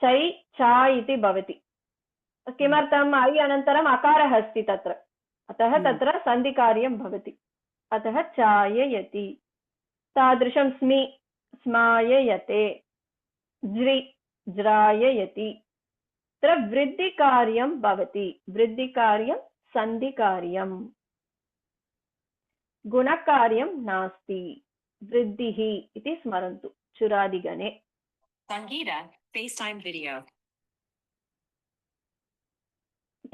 चै चा इति भवति। किमर्थम्? ऐ अनन्तरम् अकारः अस्ति तत्र, अतः तत्र सन्धिकार्यं भवति, अतः चाययति। तादृशं स्मि, स्माययते, ज्रि, ज्राययति। तत्र वृद्धिकार्यं भवति, वृद्धिकार्यं सन्धिकार्यम्। गुणकार्यं नास्ति, वृद्धिः इति स्मरन्तु चुरादिगणे। Sangeeta, FaceTime video.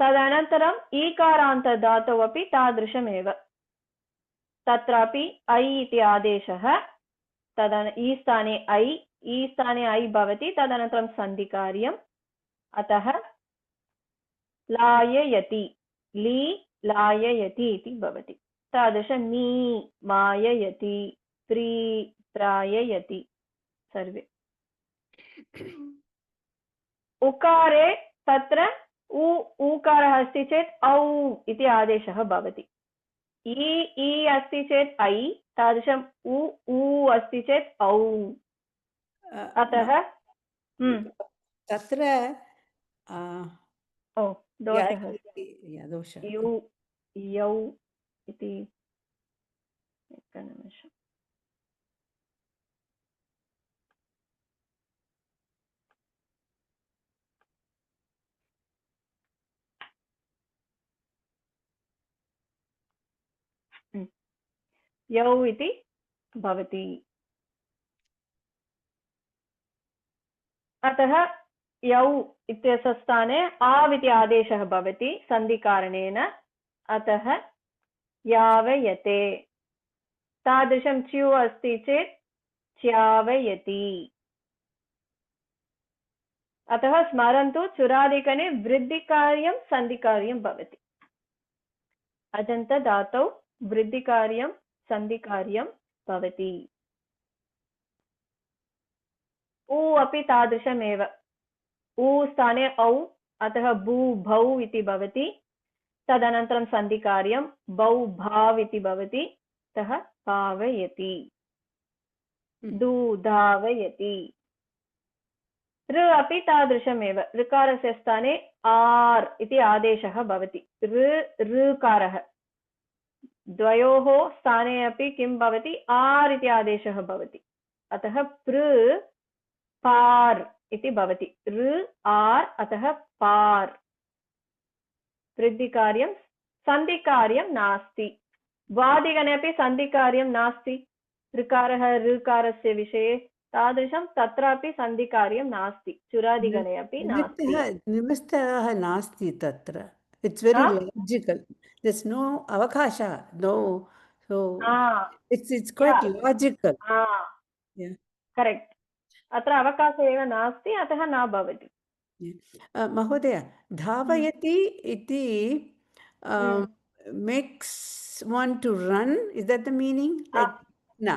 तदनन्तरम् ईकारान्तदातौ अपि तादृशमेव, तत्रापि ऐ इति आदेशः, ई स्थाने ऐ भवति, तदनन्तरं सन्धिकार्यम्। अतः लाययति, ली लाययति इति भवति। तादृशं नी माययति, त्री त्राययति, सर्वे। उकारे तत्र ऊकारः अस्ति चेत् औ इति आदेशः भवति। ई अस्ति चेत् ऐ, तादृशम् ऊ अस्ति चेत् औ। अतः तत्र दोषः यौ यौ इति। एकनिमिषम्। यौ इति भवति। अतः यौ इत्यस्य स्थाने आव् इति आदेशः भवति सन्धिकारणेन, अतः यावयते। तादृशं च्यू अस्ति चेत् च्यावयति। अतः स्मरन्तु चुरादिगणे वृद्धिकार्यं सन्धिकार्यं भवति। अजन्तदातौ वृद्धिकार्यं सन्धिकार्यं भवति। ऊ अपि तादृशमेव, ऊ स्थाने औ, अतः भू भौ इति भवति, तदनन्तरं सन्धिकार्यं भौ भाव इति भवति, अतः भावयति, दू धावयति। ऋ अपि तादृशमेव ऋकारस्य स्थाने आर् इति आदेशः भवति ऋकारः द्वयोः स्थाने अपि किं भवति आर् इति आदेशः भवति अतः पृ पार् इति भवति ऋ आर् अतः पार् वृद्धिकार्यं सन्धिकार्यं नास्ति वादिगणे अपि सन्धिकार्यं नास्ति ऋकारः ऋकारस्य विषये तादृशं तत्रापि सन्धिकार्यं नास्ति चुरादिगणे अपि नास्ति निमित्तः नास्ति तत्र it's very logical there's no avakasha no so it's quite logical correct अत्र अवकाशः एव नास्ति अतः न भवति महोदय धावयति इति makes one to run is that the meaning like न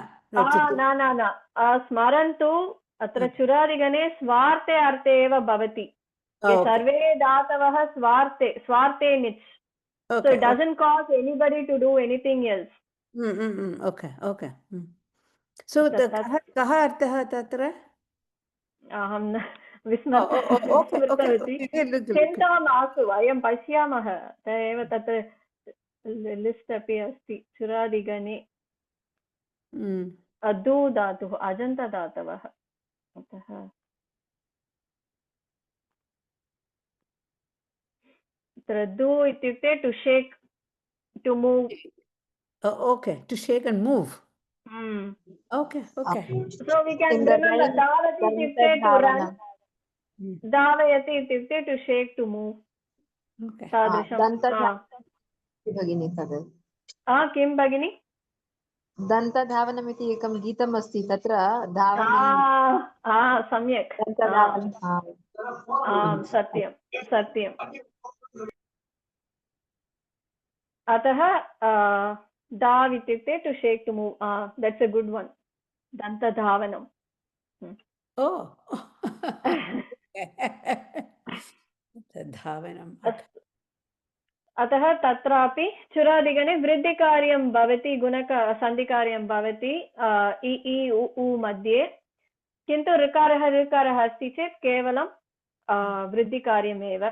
स्मरन्तु अत्र चुरादिगणे स्वार्थे अर्थे एव भवति सर्वे धातवः स्वार्थे निच् so it doesn't cause anybody to do anything else okay so कः अर्थः तत्र अहं विस्मृतवती चिन्ता मास्तु वयं पश्यामः एव तत्र लिस्ट् अपि अस्ति चुरादिगणे अदु धातुः अजन्तदातवः अतः तत्र दु इत्युक्ते to shake to move okay to shake and move okay so we can remember davati ityukte to run davayati ityukte to shake to move okay भगिनी तद् किं भगिनी दन्तधावनम् इति एकं गीतम् अस्ति तत्र धावनं सम्यक् सत्यं सत्यम् अतः दाव् इत्युक्ते to shake to move that's a good one दन्तधावनम् धावनम् अतः तत्रापि चुरादिगणे वृद्धिकार्यं भवति सन्धिकार्यं भवति इ उ मध्ये किन्तु ऋकारः अस्ति चेत् केवलं वृद्धिकार्यमेव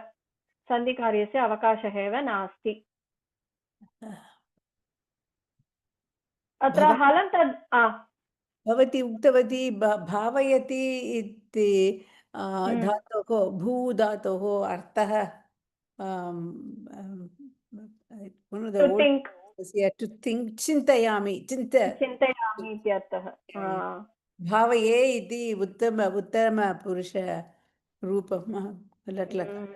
सन्धिकार्यस्य अवकाशः एव नास्ति अत्र हलं तद् भवती उक्तवती भावयति इति धातोः भू धातोः अर्थः to think चिन्तयामि इति अर्थः भावये इति उत्तम पुरुष रूपं लट्लकार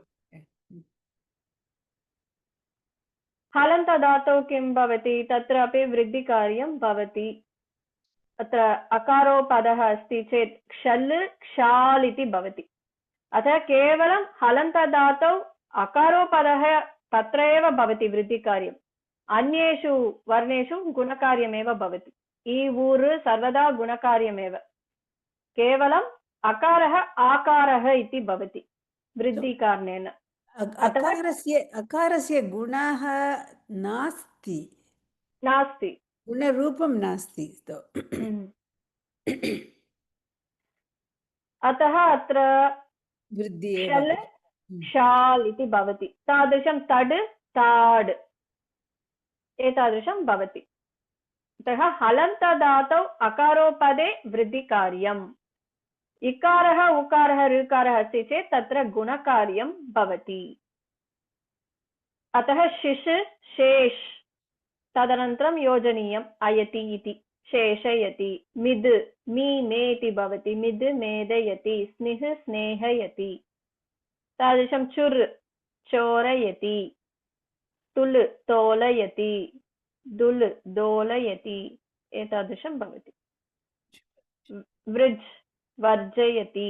हलन्त धातौ किं भवति तत्रापि वृद्धिकार्यं भवति अत्र अकारो पदः अस्ति चेत् क्षल् क्षाल् इति भवति अतः केवलं हलन्त धातौ अकारो पदः तत्र एव भवति वृद्धिकार्यम् अन्येषु वर्णेषु गुणकार्यमेव भवति इ ऊर् सर्वदा गुणकार्यमेव केवलम् अकारः आकारः इति भवति वृद्धिकारणेन अकारस्य गुणः नास्ति गुणरूपं नास्ति अतः अत्र क्षल् क्षाल् इति भवति तादृशं तड् ताड् एतादृशं भवति अतः हलन्त धातौ अकारोपदे वृद्धिकार्यम् इकारः उकारः ऋकारः अस्ति चेत् तत्र गुणकार्यं भवति अतः शिश् शेष् तदनन्तरं योजनीयम् अयति इति शेषयति मिद् मी मेति भवति मिद् मेदयति स्निः स्नेहयति तादृशं चुर् चोरयति तुल् तोलयति दुल् दोलयति एतादृशं भवति वृज् वर्जयति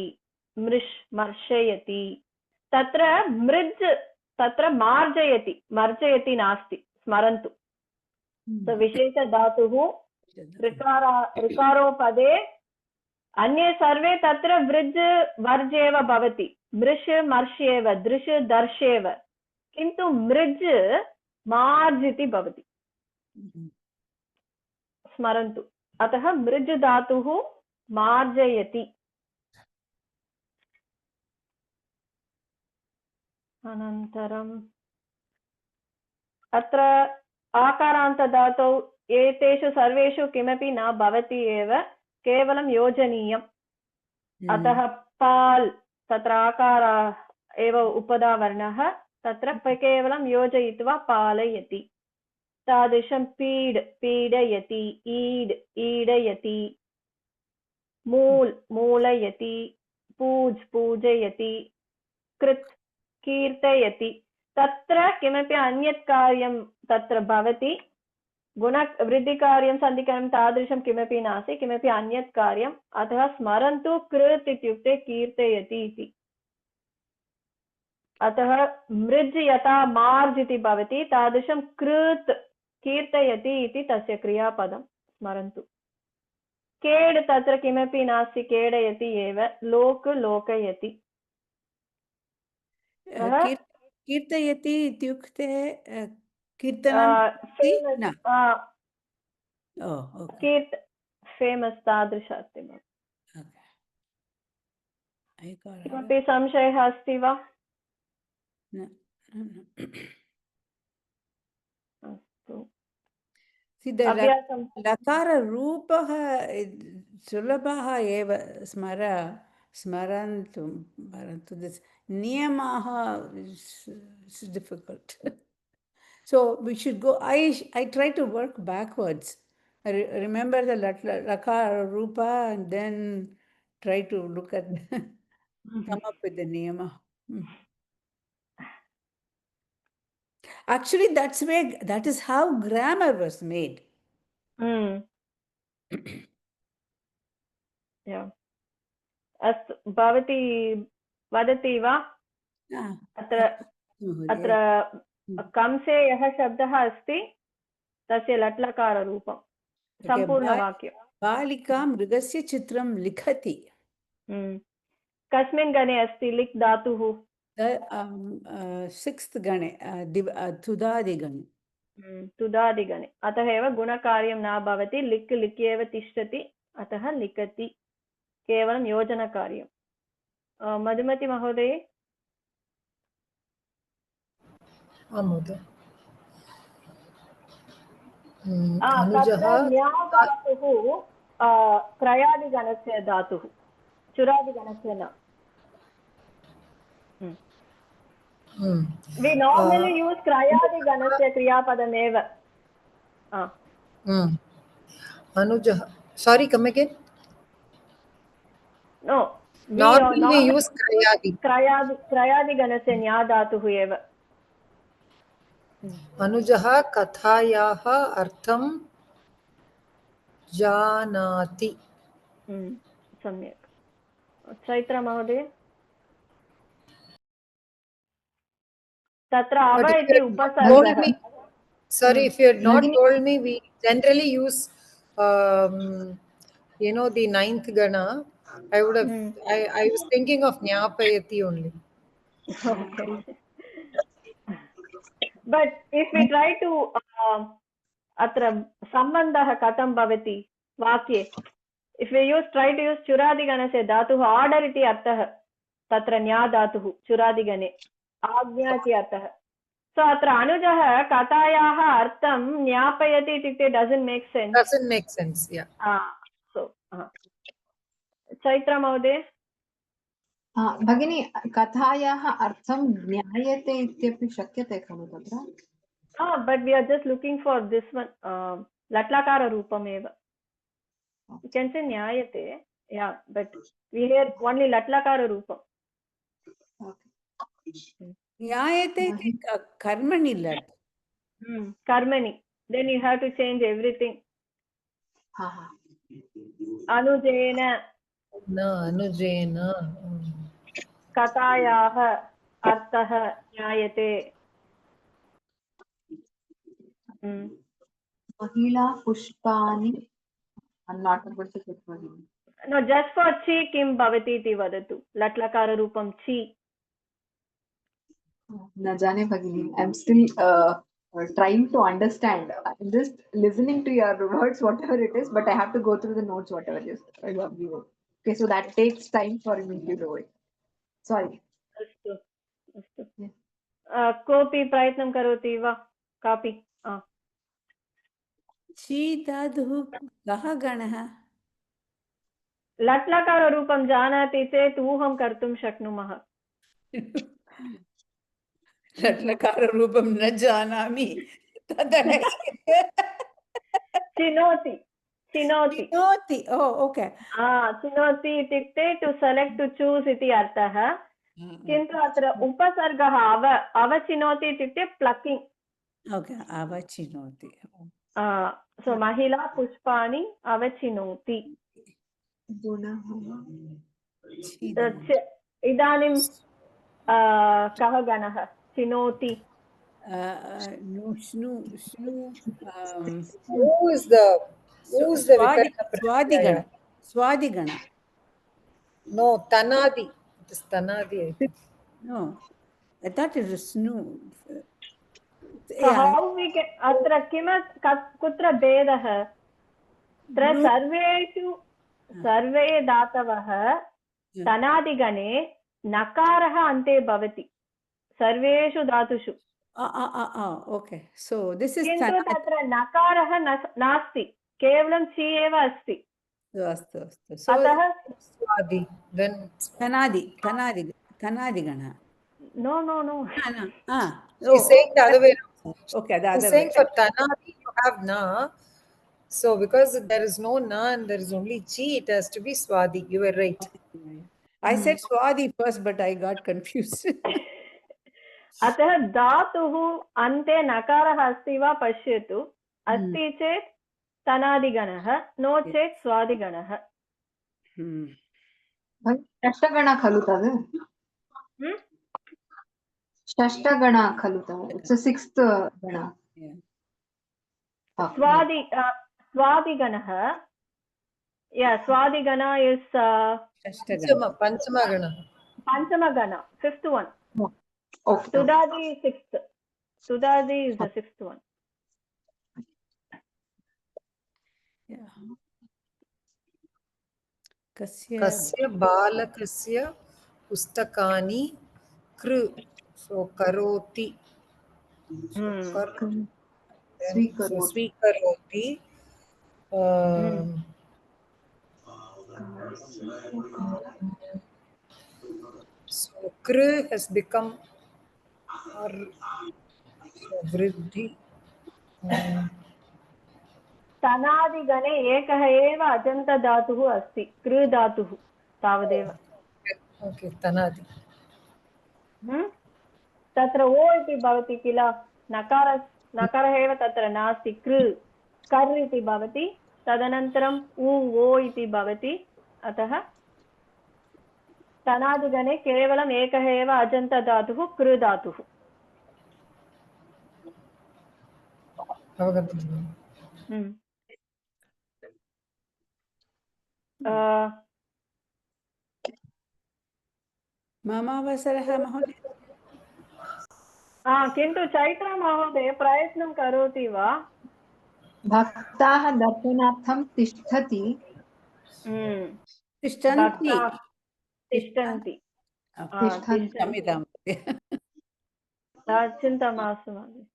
मृष् मर्शयति तत्र मृज् तत्र मार्जयति नास्ति स्मरन्तु विशेषधातुः ऋकारोपदे अन्ये सर्वे तत्र वृज् वर्ज एव भवति मृष् मर्ष् एव दृश् दर्श एव किन्तु मृज् मार्ज् इति भवति स्मरन्तु अतः मृज् धातुः मार्जयति अनन्तरम् अत्र आकारान्तधातौ एतेषु सर्वेषु किमपि न भवति एव, केवलं योजनीयम्। अतः पाल् तत्र आकार एव उपधावर्णः, तत्र केवलं योजयित्वा पालयति। तादृशं पीड् पीडयति, ईड् ईडयति, मूल् मूलयति, पूज् पूजयति, कृत् कीर्तयति। तत्र किमपि अन्यत् कार्यं तत्र भवति, गुणवृद्धिकार्यं सन्धिकार्यं तादृशं किमपि नास्ति, किमपि अन्यत् कार्यम्। अतः स्मरन्तु कृत् इत्युक्ते कीर्तयति इति। अतः मृज् यथा मार्ज् इति भवति, तादृशं कृत् कीर्तयति इति तस्य क्रियापदं, स्मरन्तु। केड् तत्र किमपि नास्ति, केडयति एव, लोक् लोकयति। कीर्तयति इत्युक्ते कीर्तनं न कीर्त् फेमस् तादृश अस्ति। किमपि संशयः अस्ति वा? अस्तु, अभ्यासं लकाररूपः सुलभः एव स्मरन्तु, परन्तु नियमाः is difficult. So we should go, I try to work backwards. I remember the lakara rupa and then try to look at come up with the niyama. Actually, that is how grammar was made. अस्तु, भवती वदति वा? अत्र कंसे यः शब्दः अस्ति तस्य लट्लकाररूपं सम्पूर्णवाक्यं। बालिका मृगस्य चित्रं लिखति। कस्मिन् गणे अस्ति लिक् धातुः? 6th गणे, तुदादिगणे। तुदादिगणे, अतः एव गुणकार्यं न भवति, लिक् लिक् एव तिष्ठति, अतः लिखति, केवलं योजनकार्यं। मधुमती महोदय। धातुः क्रयादिगणस्य धातुः, चुरादिगणस्य न। We normally use क्रयादिगणस्य क्रियापदमेव। Anujah, sorry, come again. No, normally we use क्रयादिगणस्य न्या धातुः एव। अनुजः कथायाः अर्थं जानाति। सम्यक्। चैत्र महोदय। तत्र अव इति उपसर्गः। Sorry, if you had not told me, we generally use the 9th gana. I would have I was thinking of Nyapayati only. Okay. But if we try to अत्र सम्बन्धः कथं भवति वाक्ये? If we try to use चुरादिगणस्य धातुः order इति अर्थः, तत्र न्या धातुः चुरादिगणे आज्ञा इति अर्थः। So अत्र अनुजः कथायाः अर्थं ज्ञापयति इत्युक्ते doesn't make sense. Doesn't make sense, yeah. So Chaitra महोदय। भगिनी, कथायाः अर्थं ज्ञायते इत्यपि शक्यते खलु तत्र? But we are just looking for this one, latlakara roopam eva. You can say nyayate, yeah, but we hear only latlakara roopam. Nyayate karmani lat. Karmani. Then you have to change everything. Anujena. Anujena. Kathayaha arthaha nyayate. Mahila pushpani. I'm not able to get one. No, just for chi kim bhavati iti vadatu. Latlakara roopam chi. Na jane bhagini. I'm still trying to understand. I'm just listening to your words, whatever it is, but I have to go through the notes, whatever it is. Okay, so that takes time for me to do it. Sorry. Astu. कोऽपि प्रयत्नं करोति वा कापि ची धातुः कः गणः? लट्लकाररूपं जानाति चेत् ऊहं कर्तुं शक्नुमः लट्लकाररूपं न जानामि ततः चिनोति चिनोति चिनोति ओ ओके चिनोति इत्युक्ते टु सेलेक्ट् टु चूस् इति अर्थः किन्तु अत्र उपसर्गः अवचिनोति इत्युक्ते प्लकिङ्ग् ओके अवचिनोति सो महिला पुष्पाणि अवचिनोति इदानीं कः गणः चिनोति Who's the vikarna स्वादिगण स्वादिगण No, tanadi. It is tanadi, I think. no I thought it was snu So how we can अत्र कुत्र भेदः अत्र सर्वे धातवः तनादिगणे नकारः अन्ते भवति सर्वेषु धातुषु okay so this is किन्तु तत्र नकारः नास्ति केवलं ची एव अस्ति अस्तु अस्तु so अतः Swadi. Then तनादिगण no he's saying the other way around. okay the He's other saying way for tanadi you have na. So because there is no na and there is only chi, it has to be swadi. You were right. I said swadi first but I got confused अतः धातुः अन्ते नकारः अस्ति वा पश्यतु अस्ति चेत् तनादिगणः नो चेत् स्वादिगणः षष्ठगण खलु तद् षष्ठगण खलु तद् इट्स् सिक्स्थ गण स्वादिगणः स्वादिगण is Panchama gana. Panchamagana, fifth one. Okay. Sudadi sixth. Sudadi is the sixth one. Kasya balakasya pustakani kru. So karoti. Swikaroti. So kru has become vriddhi. तनादिगणे एकः एव अजन्तधातुः अस्ति कृ धातुः तावदेव Okay, tanadi. तत्र ओ इति भवति किल नकारः एव तत्र नास्ति कर् इति भवति तदनन्तरम् ओ इति भवति अतः तनादिगणे केवलम् एकः एव अजन्तधातुः कृ धातुः मम अवसरः महोदय किन्तु चैत्रा महोदय प्रयत्नं करोति वा भक्ताः दर्शनार्थं तिष्ठति तिष्ठन्ति तिष्ठन्ति चिन्ता मास्तु महोदय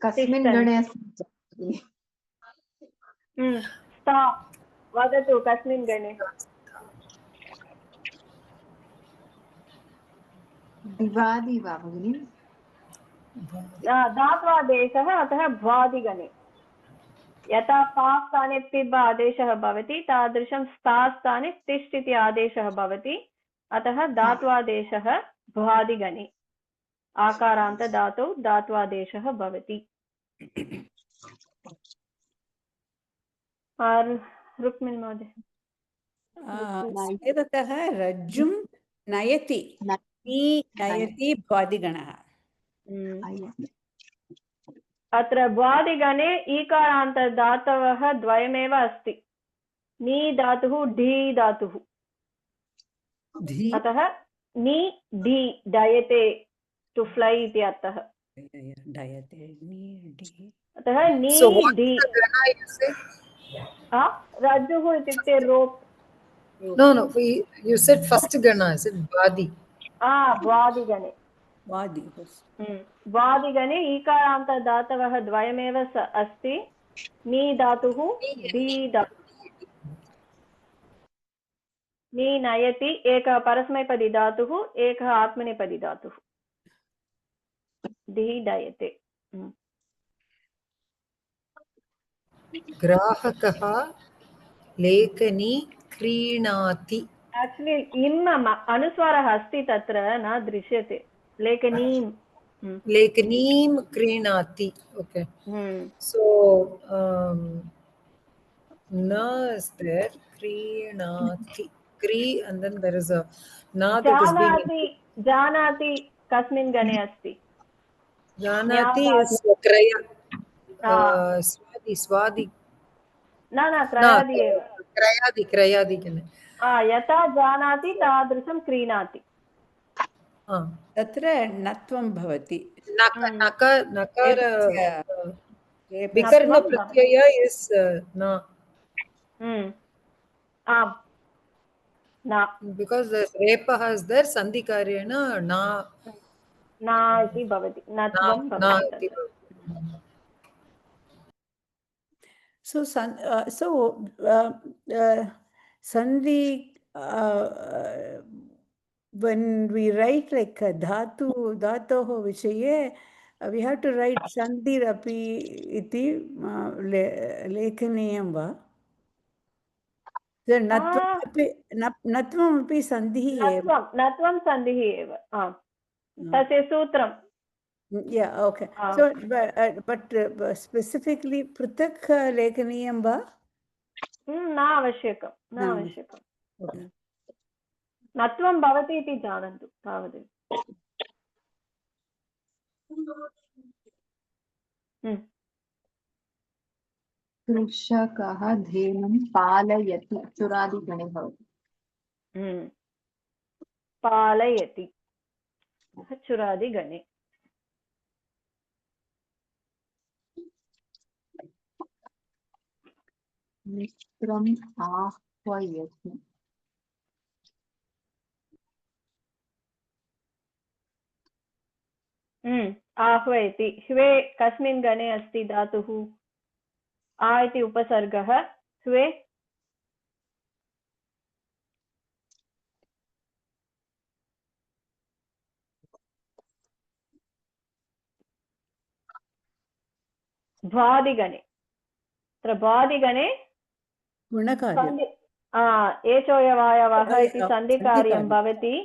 कस्मिन् गणे अस्ति सा वदतु कस्मिन् गणे दिवादि वा भगिनि धात्वादेशः अतः भ्वादिगणे यथा पा स्थाने पिब आदेशः भवति तादृशं स्था स्थाने तिष्ठ इति आदेशः भवति अतः धात्वादेशः भ्वादिगणे आकारान्त धातौ धात्वादेशः भवति रुक्मिणी महोदय सेवकः रज्जुं नयति नयति भ्वादिगणः अत्र भ्वादिगणे ईकारान्त धातवः द्वयमेव अस्ति नी धातुः ढी धातुः अतः नी ढी डयते टु फ्लै इति अर्थः अतः नी ढी रज्जुः इत्युक्ते rope No, you said first gana. I said bhadi. भ्वादिगणे वादि वादिगणे ईकारान्त धातवः द्वयमेव अस्ति नी धातुः दी धातुः नी नयति एकः परस्मैपदी धातुः एकः आत्मनेपदी धातुः दी डयते ग्राहकः लेखनी क्रीणाति एक्चुअली इन् अनुस्वारः अस्ति तत्र न दृश्यते लेखनीं लेखनीं क्रीणाति okay so na is there क्रीणाति क्री and then there is a na that is being जानाति कस्मिन् गणे अस्ति जानाति is क्रय स्वादि न क्रयादि एव क्रयादि गणे यथा जानाति तादृशं क्रीणाति तत्र नत्वं भवति नकार विकर्ण प्रत्यय is na आम् न because the repah is there sandhi karyena na इति भवति नत्वं भवति so sandhi when we write like dhatoh vichaye we have to write sandhir api iti lekhaniyam va नत्वम् अपि सन्धिः एव नत्वं सन्धिः एव तस्य सूत्रं yeah okay so but specifically पृथक् लेखनीयं वा न आवश्यकं नत्वं भवति इति जानन्तु तावदेव कृषकः धेनुं पालयति चुरादिगणे भवति पालयति चुरादिगणे मित्रम् आह्वयति आह्वयति ह्वे कस्मिन् गणे अस्ति धातुः आ इति उपसर्गः ह्वे भ्वादिगणे भ्वादिगणे गुणकार्यम् एचोयवायवः इति सन्धिकार्यं भवति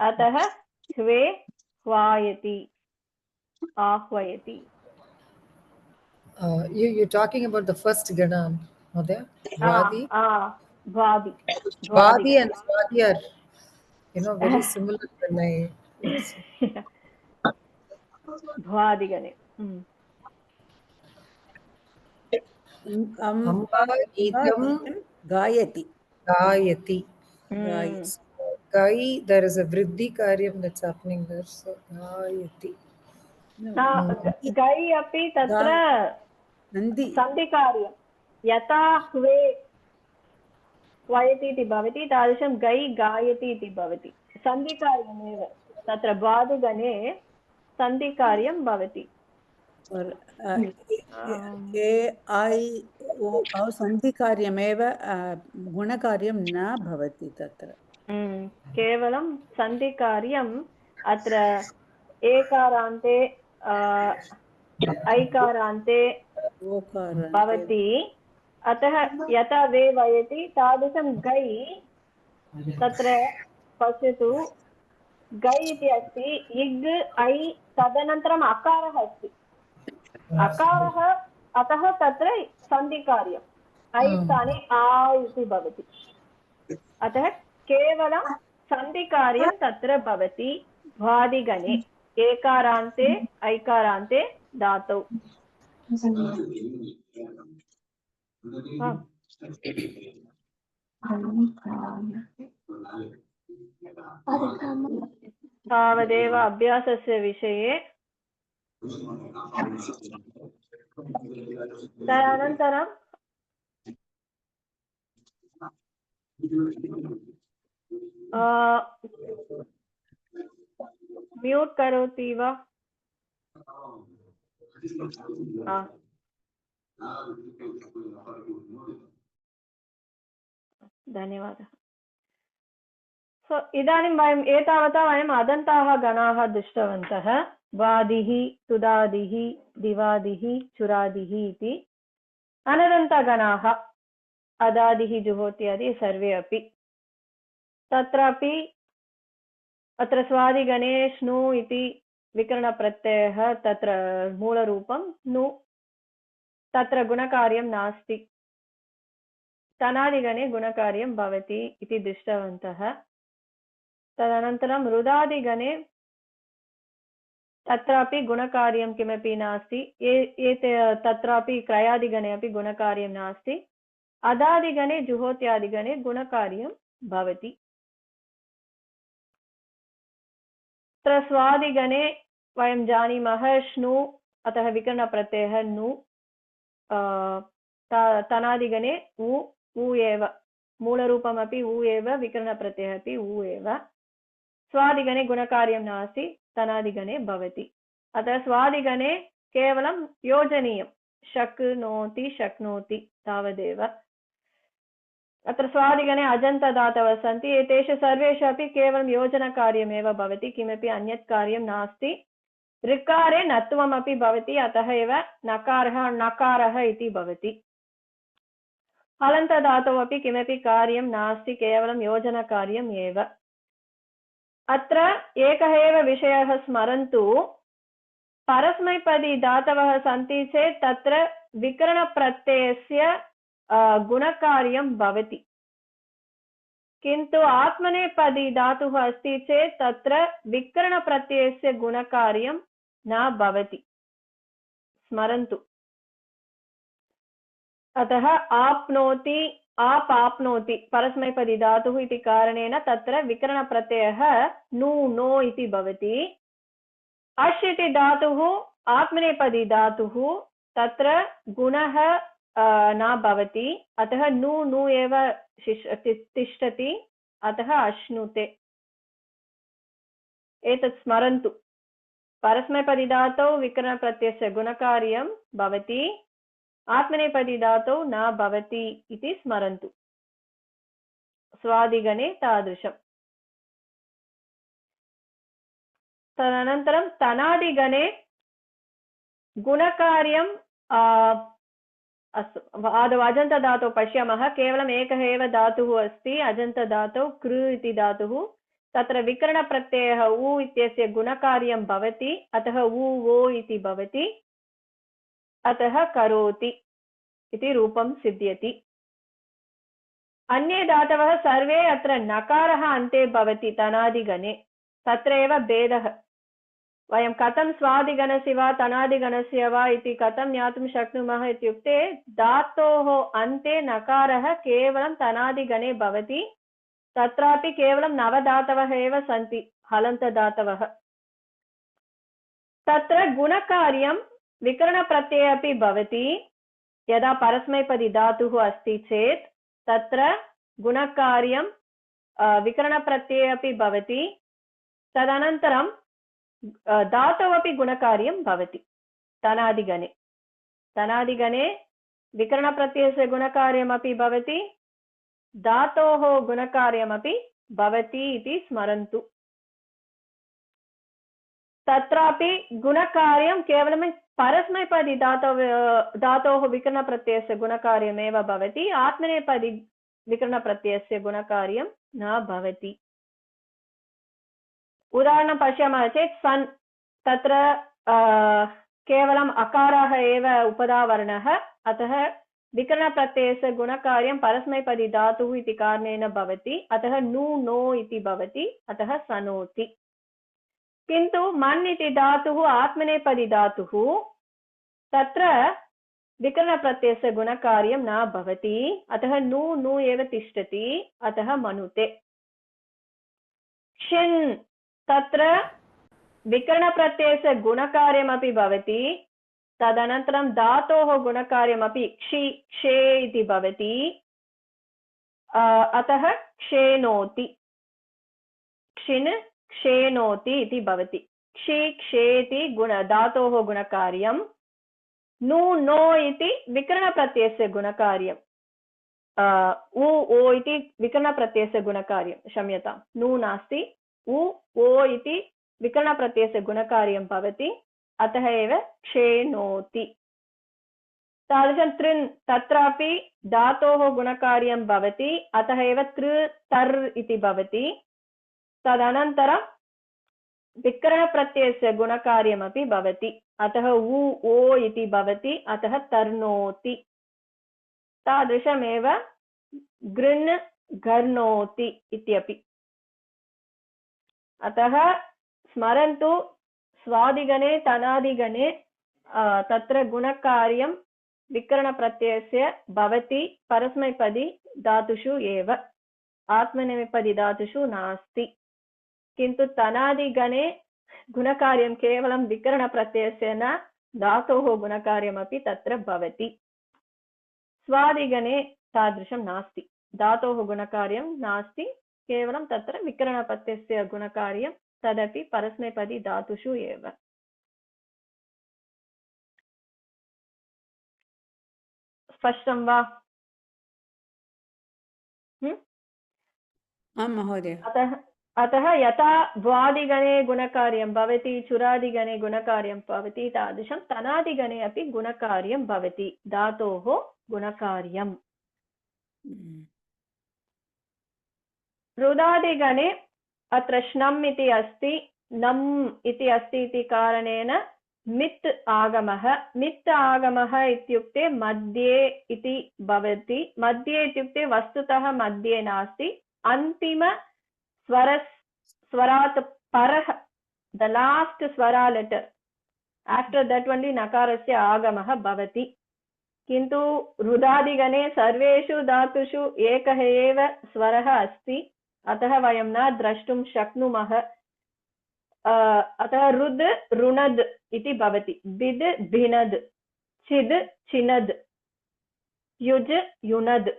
अतः ह्वे ह्वायति आह्वयति you're talking about the first gana Madhya Vadi and Swadi are very similar when I Bhadigane Amba idam gayati gai there is a vriddhi karyam that's happening there so gayati gai api tatra sandhiकार्यं यथा ह्वे ह्वयति इति भवति तादृशं गै गायति इति भवति सन्धिकार्यमेव तत्र बाधुगणे सन्धिकार्यं भवति सन्धिकार्यमेव गुणकार्यं न भवति तत्र केवलं सन्धिकार्यम् अत्र एकारान्ते ऐकारान्ते भवति अतः यथा वे वयति तादृशं गै तत्र पश्यतु गै इति अस्ति इग् ऐ तदनन्तरम् अकारः अस्ति अकारः अतः तत्र सन्धिकार्यम् ऐ स्थाने आ इति भवति अतः केवलं सन्धिकार्यं तत्र भवति भ्वादिगणे एकारान्ते ऐकारान्ते धातौ तावदेव अभ्यासस्य विषये तदनन्तरं म्यूट् करोति वा? धन्यवादः। सो इदानीं वयम् एतावता वयम् अदन्ताः गणाः दृष्टवन्तः। वादिः, तुदादिः, दिवादिः, चुरादिः इति अनदन्तगणाः अदादिः, जुहोत्यादि सर्वे अपि। तत्रापि अत्र स्वादिगणे स्नु इति विकरणप्रत्ययः तत्र मूलरूपं नु, तत्र गुणकार्यं नास्ति। तनादिगणे गुणकार्यं भवति इति दृष्टवन्तः। तदनन्तरं रुदादिगणे तत्रापि गुणकार्यं किमपि नास्ति। तत्रापि क्रयादिगणे अपि गुणकार्यं नास्ति। अदादिगणे जुहोत्यादिगणे गुणकार्यं भवति। तत्र स्वादिगणे वयं जानीमः श्नु अतः विकरणप्रत्ययः नु, तनादिगणे उ एव, मूलरूपमपि उ एव, विकरणप्रत्ययः अपि उ एव। स्वादिगणे गुणकार्यं नास्ति, तनादिगणे भवति। अतः स्वादिगणे केवलं योजनीयं, शक्नोति शक्नोति तावदेव। अत्र स्वादिगणे अजन्तदातवः सन्ति, एतेषु सर्वेषु अपि केवलं योजनकार्यमेव भवति, किमपि अन्यत् कार्यं नास्ति। ऋकारे नत्वमपि भवति, अतः एव नकारः णकारः इति भवति। हलन्तदातौ अपि किमपि कार्यं नास्ति, केवलं योजनकार्यम् एव। अत्र एकः एव विषयः स्मरन्तु, परस्मैपदी धातवः सन्ति चेत् तत्र विकरणप्रत्ययस्य गुणकार्यं भवति, किन्तु आत्मनेपदी धातुः अस्ति चेत् तत्र विकरणप्रत्ययस्य गुणकार्यं न भवति, स्मरन्तु। अतः आप्नोति, आप्नोति परस्मैपदी धातुः इति कारणेन तत्र विकरणप्रत्ययः नु नो इति भवति। अश् इति धातुः आत्मनेपदी धातुः, तत्र गुणः न भवति, अतः नु नु एव तिष्ठति, अतः अश्नुते। एतत् स्मरन्तु, परस्मैपदी धातौ विकरणप्रत्ययस्य गुणकार्यं भवति, आत्मनेपदी धातौ न भवति इति स्मरन्तु। स्वादिगणे तादृशम्। तदनन्तरं तनादिगणे गुणकार्यं अस्तु, आदौ अजन्तधातौ पश्यामः। केवलम् एकः एव धातुः अस्ति अजन्तधातौ, कृ इति धातुः। तत्र विकरणप्रत्ययः उ इत्यस्य गुणकार्यं भवति, अतः उ वो इति भवति, अतः करोति इति रूपं सिद्ध्यति। अन्ये धातवः सर्वे अत्र नकारः अन्ते भवति तनादिगणे, तत्र एव भेदः। वयं कथं स्वादिगणस्य वा तनादिगणस्य वा इति कथं ज्ञातुं शक्नुमः इत्युक्ते, धातोः अन्ते नकारः केवलं तनादिगणे भवति, तत्रापि केवलं 9 धातवः एव सन्ति, हलन्तधातवः। तत्र गुणकार्यं विकरणप्रत्यये अपि भवति। यदा परस्मैपदी धातुः अस्ति चेत् तत्र गुणकार्यं विकरणप्रत्यये अपि भवति। तदनन्तरं धातौ अपि गुणकार्यं भवति तनादिगणे। तनादिगणे विकरणप्रत्ययस्य गुणकार्यमपि भवति, धातोः गुणकार्यमपि भवति इति स्मरन्तु। तत्रापि गुणकार्यं केवलं परस्मैपदी धातोः विकरणप्रत्ययस्य गुणकार्यमेव भवति, आत्मनेपदी विकरणप्रत्ययस्य गुणकार्यं न भवति। उदाहरणं पश्यामः चेत् सन्, तत्र केवलम् अकारः एव उपधावर्णः, अतः विकरणप्रत्ययस्य गुणकार्यं परस्मैपदी धातुः इति कारणेन भवति, अतः नु नो इति भवति, अतः सनोति। किन्तु मन् इति धातुः आत्मनेपदी धातुः, तत्र विकरणप्रत्ययस्य गुणकार्यं न भवति, अतः नु नु एव तिष्ठति, अतः मनुते। क्षिन्, तत्र विकरणप्रत्ययस्य गुणकार्यमपि भवति, तदनन्तरं धातोः गुणकार्यमपि क्षि क्षे इति भवति, अतः क्षेनोति। क्षिन् क्षेनोति इति भवति। क्षि क्षेति गुण धातोः गुणकार्यं नु नो इति विकरणप्रत्ययस्य गुणकार्यं उ ओ इति विकरणप्रत्ययस्य गुणकार्यं क्षम्यतां नु नास्ति उ ओ इति विकरणप्रत्ययस्य गुणकार्यं भवति अतः एव क्षेनोति तादृशं तृन् तत्रापि धातोः गुणकार्यं भवति अतः एव तृ तर् इति भवति तदनन्तरं विकरणप्रत्ययस्य गुणकार्यमपि भवति अतः उ ओ इति भवति अतः तर्नोति तादृशमेव गृन् घर्नोति इत्यपि अतः स्मरन्तु स्वादिगणे तनादिगणे तत्र गुणकार्यं विकरणप्रत्ययस्य भवति परस्मैपदी धातुषु एव आत्मनेपदी धातुषु नास्ति किन्तु तनादिगणे गुणकार्यं केवलं विकरणप्रत्ययस्य न धातोः गुणकार्यमपि तत्र भवति स्वादिगणे तादृशं नास्ति धातोः गुणकार्यं नास्ति केवलं तत्र विकरणप्रत्ययस्य गुणकार्यं तदपि परस्मैपदी धातुषु एव स्पष्टं वा आं महोदय अतः यथा भ्वादिगणे गुणकार्यं भवति चुरादिगणे गुणकार्यं भवति तादृशं तनादिगणे अपि गुणकार्यं भवति धातोः गुणकार्यम् रुदादिगणे अत्र श्नम् इति अस्ति नम् इति अस्ति इति कारणेन मित् आगमः इत्युक्ते मध्ये इति भवति मध्ये इत्युक्ते वस्तुतः मध्ये नास्ति अन्तिम स्वरात् परः द लास्ट् स्वरा लेटर् आफ्टर् दट् ओन्ली नकारस्य आगमः भवति किन्तु रुदादिगणे सर्वेषु धातुषु एकः एव स्वरः अस्ति अतः वयं न द्रष्टुं शक्नुमः अतः रुद् रुणद् इति भवति बिद् भिनद् चिद् चिनद् युज् युनद्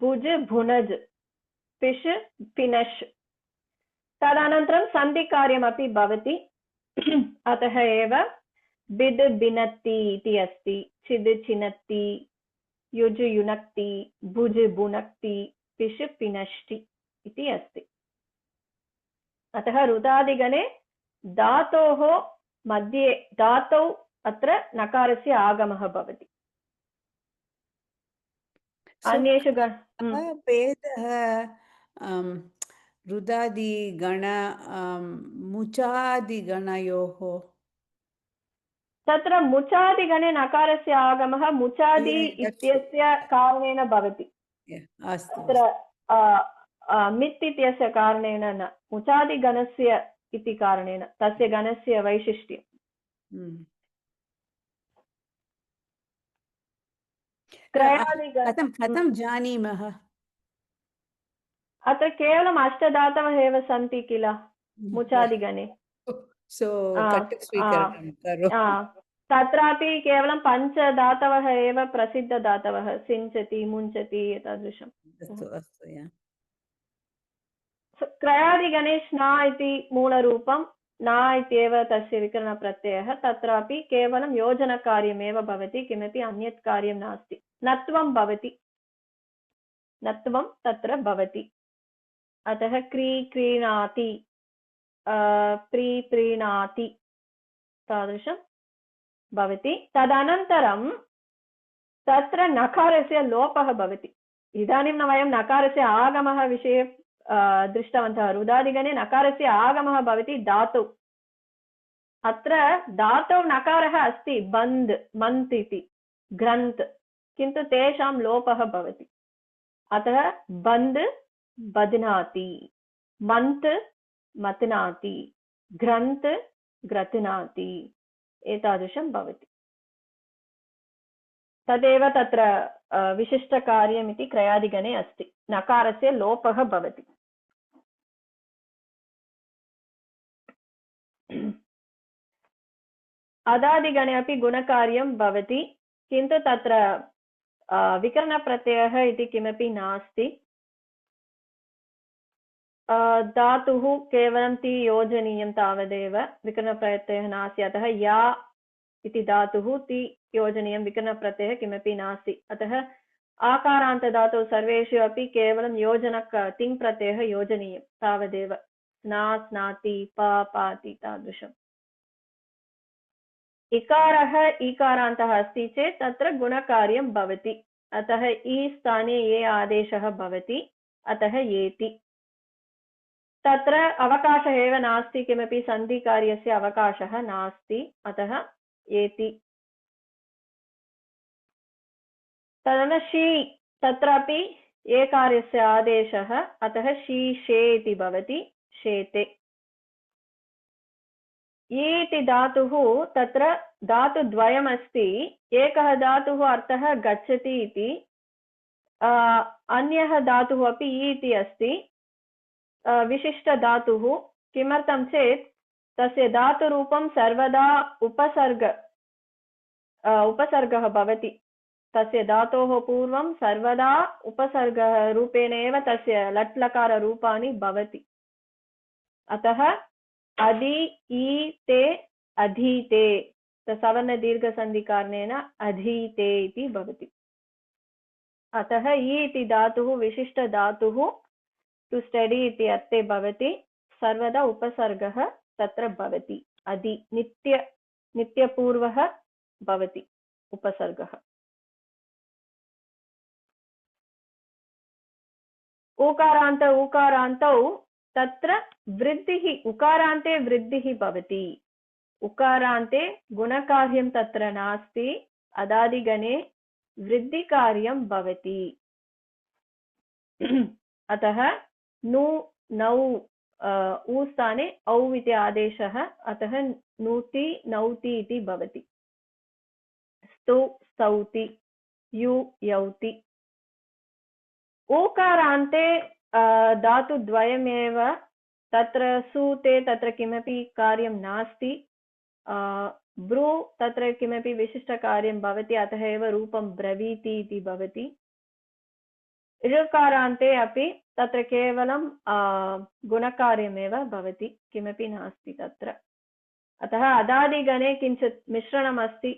भुज् भुनज् पिश् पिनश् तदनन्तरं सन्धिकार्यमपि भवति अतः एव बिद् बिनत्ति इति अस्ति चिद् चिनत्ति युज् युनक्ति भुज् भुनक्ति पिश् पिनष्टि इति अस्ति अतः रुदादिगणे धातोः मध्ये धातौ अत्र नकारस्य आगमः भवति अन्येषु भेदः रुदादिगण मुचादिगणयोः तत्र मुचादिगणे नकारस्य आगमः मुचादि इत्यस्य कारणेन भवति अत्र मित् इत्यस्य कारणेन न मुचादिगणस्य इति कारणेन तस्य गणस्य वैशिष्ट्यं कथं जानीमः अत्र केवलम् अष्टधातवः एव सन्ति किल मुचादिगणे तत्रापि केवलं पञ्चधातवः एव प्रसिद्धधातवः सिञ्चति मुञ्चति एतादृशम् क्रयादिगणे स्ना इति मूलरूपं न इत्येव तस्य विकरणप्रत्ययः तत्रापि केवलं योजनकार्यमेव भवति किमपि अन्यत् कार्यं नास्ति नत्वं भवति नत्वं तत्र भवति अतः क्री क्रीणाति प्री प्रीणाति तादृशं भवति तदनन्तरं तत्र नकारस्य लोपः भवति इदानीं वयं नकारस्य आगमः विषये दृष्टवन्तः रुदादिगणे नकारस्य आगमः भवति धातौ अत्र धातौ नकारः अस्ति बन्द् मन्त् इति ग्रन्थ् किन्तु तेषां लोपः भवति अतः बन्द् बध्नाति मन्त् मत्नाति ग्रन्थ् ग्रथनाति एतादृशं भवति तदेव तत्र विशिष्टकार्यमिति क्रयादिगणे अस्ति नकारस्य लोपः भवति अदादिगणे अपि गुणकार्यं भवति किन्तु तत्र विकरणप्रत्ययः इति किमपि नास्ति धातुः केवलं ति योजनीयं तावदेव विकरणप्रत्ययः नास्ति अतः या इति धातुः ति योजनीयं विकरणप्रत्ययः किमपि नास्ति अतः आकारान्तधातौ सर्वेषु अपि केवलं योजनक तिङ् प्रत्ययः योजनीयं तावदेव स्ना स्नाति पा पाति तादृशम् इकारः ईकारान्तः अस्ति चेत् तत्र गुणकार्यं भवति अतः ई स्थाने ये आदेशः भवति अतः येति तत्र अवकाशः एव नास्ति किमपि सन्धिकार्यस्य अवकाशः नास्ति अतः येति तदन शी तत्रापि एकारस्य आदेशः अतः शीशे इति भवति शेते इति धातुः तत्र धातुद्वयमस्ति एकः धातुः अर्थः गच्छति इति अन्यः धातुः अपि इति अस्ति विशिष्टधातुः किमर्थं चेत् तस्य धातुरूपं सर्वदा उपसर्गः भवति तस्य धातोः पूर्वं सर्वदा उपसर्गः रूपेण एव तस्य लट् लकाररूपाणि भवति अतः अधि ईते अधीते सवर्णदीर्घसन्धिकारणेन अधीते इति भवति अतः इति धातुः विशिष्टधातुः टु स्टडी इति अर्थे भवति सर्वदा उपसर्गः तत्र भवति अधि नित्यपूर्वः भवति उपसर्गः उकारान्त उकारान्तौ तत्र वृद्धिः उकारान्ते वृद्धिः भवति उकारान्ते गुणकार्यं तत्र नास्ति अदादिगणे वृद्धिकार्यं भवति अतः नु नौ उ स्थाने औ इति आदेशः अतः नूति नौति इति भवति स्तु स्तौति यु यौति ओकारान्ते धातुद्वयमेव तत्र सूते तत्र किमपि कार्यं नास्ति ब्रू तत्र किमपि विशिष्टकार्यं भवति अतः एव रूपं ब्रवीति इति भवति ऋकारान्ते अपि तत्र केवलं गुणकार्यमेव भवति किमपि नास्ति तत्र अतः अदादिगणे किञ्चित् मिश्रणम् अस्ति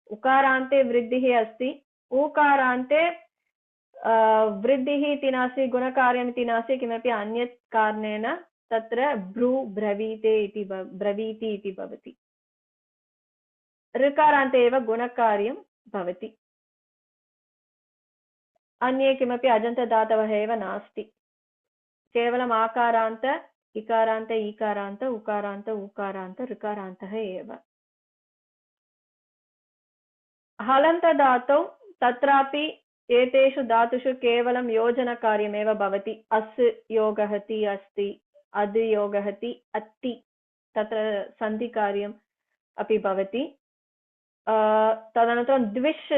उकारान्ते वृद्धिः अस्ति ऊकारान्ते वृद्धिः इति नास्ति गुणकार्यम् इति नास्ति किमपि अन्यत् कारणेन तत्र ब्रू ब्रवीते इति ब्रवीति इति भवति ऋकारान्ते एव गुणकार्यं भवति अन्ये किमपि अजन्तदातवः एव नास्ति केवलम् आकारान्त इकारान्त ईकारान्त उकारान्त ऊकारान्त ऋकारान्तः एव हलन्तदातौ तत्रापि एतेषु धातुषु केवलं योजनकार्यमेव भवति अस् योगः ति अस्ति अद् योगः ति अत्ति तत्र सन्धिकार्यम् अपि भवति तदनन्तरं द्विष्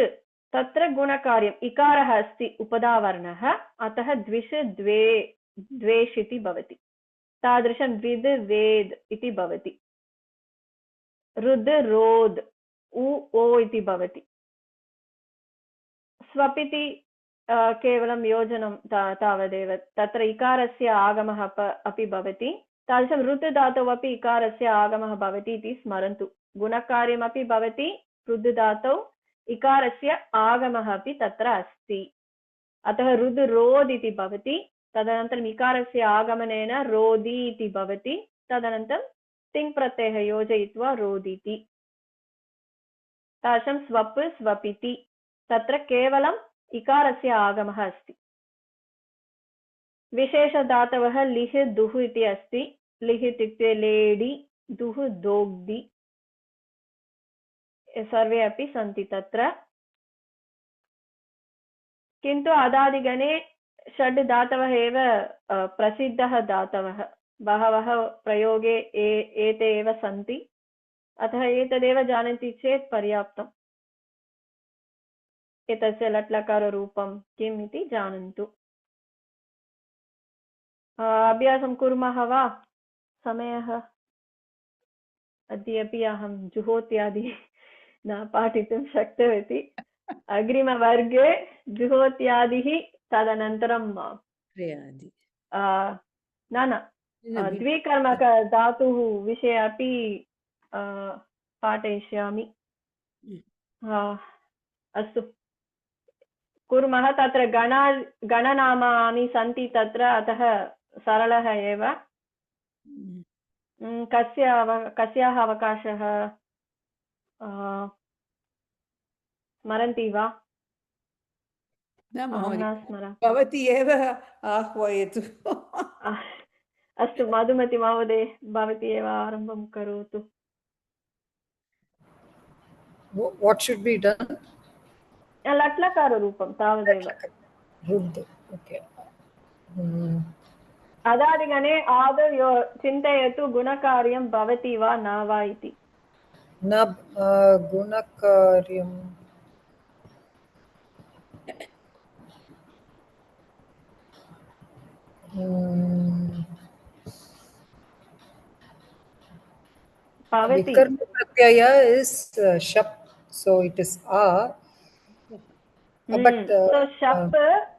तत्र गुणकार्यम् इकारः अस्ति उपधावर्णः अतः द्विष् द्वे द्वेष् इति भवति तादृशं विद् वेद् इति भवति रुद् रोद् उ ओ इति भवति स्वपिति केवलं योजनं तावदेव तत्र इकारस्य आगमः अपि भवति तादृशं ऋत् धातौ अपि इकारस्य आगमः भवति इति स्मरन्तु गुणकार्यमपि भवति ऋद् धातौ इकारस्य आगमः अपि तत्र अस्ति अतः रुद् रोद् इति भवति तदनन्तरम् इकारस्य आगमनेन रोदि इति भवति तदनन्तरं तिङ् प्रत्ययः योजयित्वा रोदिति तादृशं स्वप् स्वपिति तत्र केवलम् इकारस्य आगमः अस्ति विशेषधातवः लिह् दुह् इति अस्ति लिह् इत्युक्ते लेडि दुह् दोग्धि सर्वे अपि सन्ति तत्र किन्तु अदादिगणे षड् धातवः एव प्रसिद्धः धातवः बहवः प्रयोगे एते एव सन्ति अतः एतदेव जानन्ति चेत् पर्याप्तम् एतस्य लट् लकाररूपं किम् इति जानन्तु अभ्यासं कुर्मः वा समयः अद्यापि अहं जुहोत्यादि न पाठितुं शक्तवती अग्रिमवर्गे जुहोत्यादिः तदनन्तरं न न द्विकर्मक धातुः विषये अपि पाठयिष्यामि। अस्तु कुर्मः। तत्र गणनामानि सन्ति तत्र, अतः सरलः एव। कस्याः अवकाशः स्मरन्ति वा? न अहं महोदय, न स्मरामि। भवती एव आह्वयतु। अस्तु मधुमति महोदय, भवती एव आरम्भं करोतु। What should be done? लट्लकाररूपं तावदेव। Rudd. Okay. अदादिगणे आदौ चिन्तयतु गुणकार्यं भवति वा न वा इति। न गुणकार्यं भवति। Vikarma pratyaya is shap, so it is a. But शप्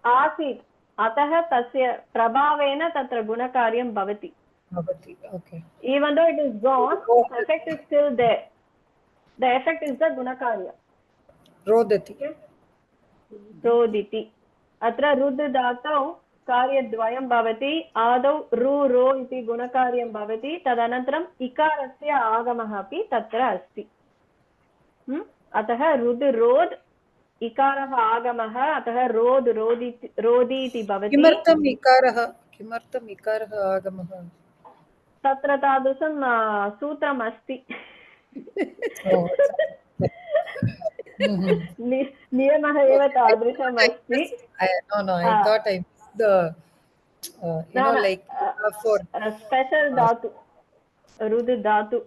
आसीत्, अतः तस्य प्रभावेन तत्र गुणकार्यं भवति। Okay. Even though it is gone, the effect is still there. The effect is the gunakarya. Rodati. रोदिति। अत्र रुद् धातौ कार्यद्वयं भवति। आदौ रो इति गुणकार्यं भवति, तदनन्तरम् इकारस्य आगमः अपि तत्र अस्ति। अतः रुद् रोद्, इकारः आगमः, अतः रोद् रोदि इति भवति। किमर्थम् इकारः आगमः? तत्र तादृशं सूत्रम् अस्ति। नियमः एव तादृशम् अस्ति। No, I thought I missed the like for special धातु, रुद् धातु,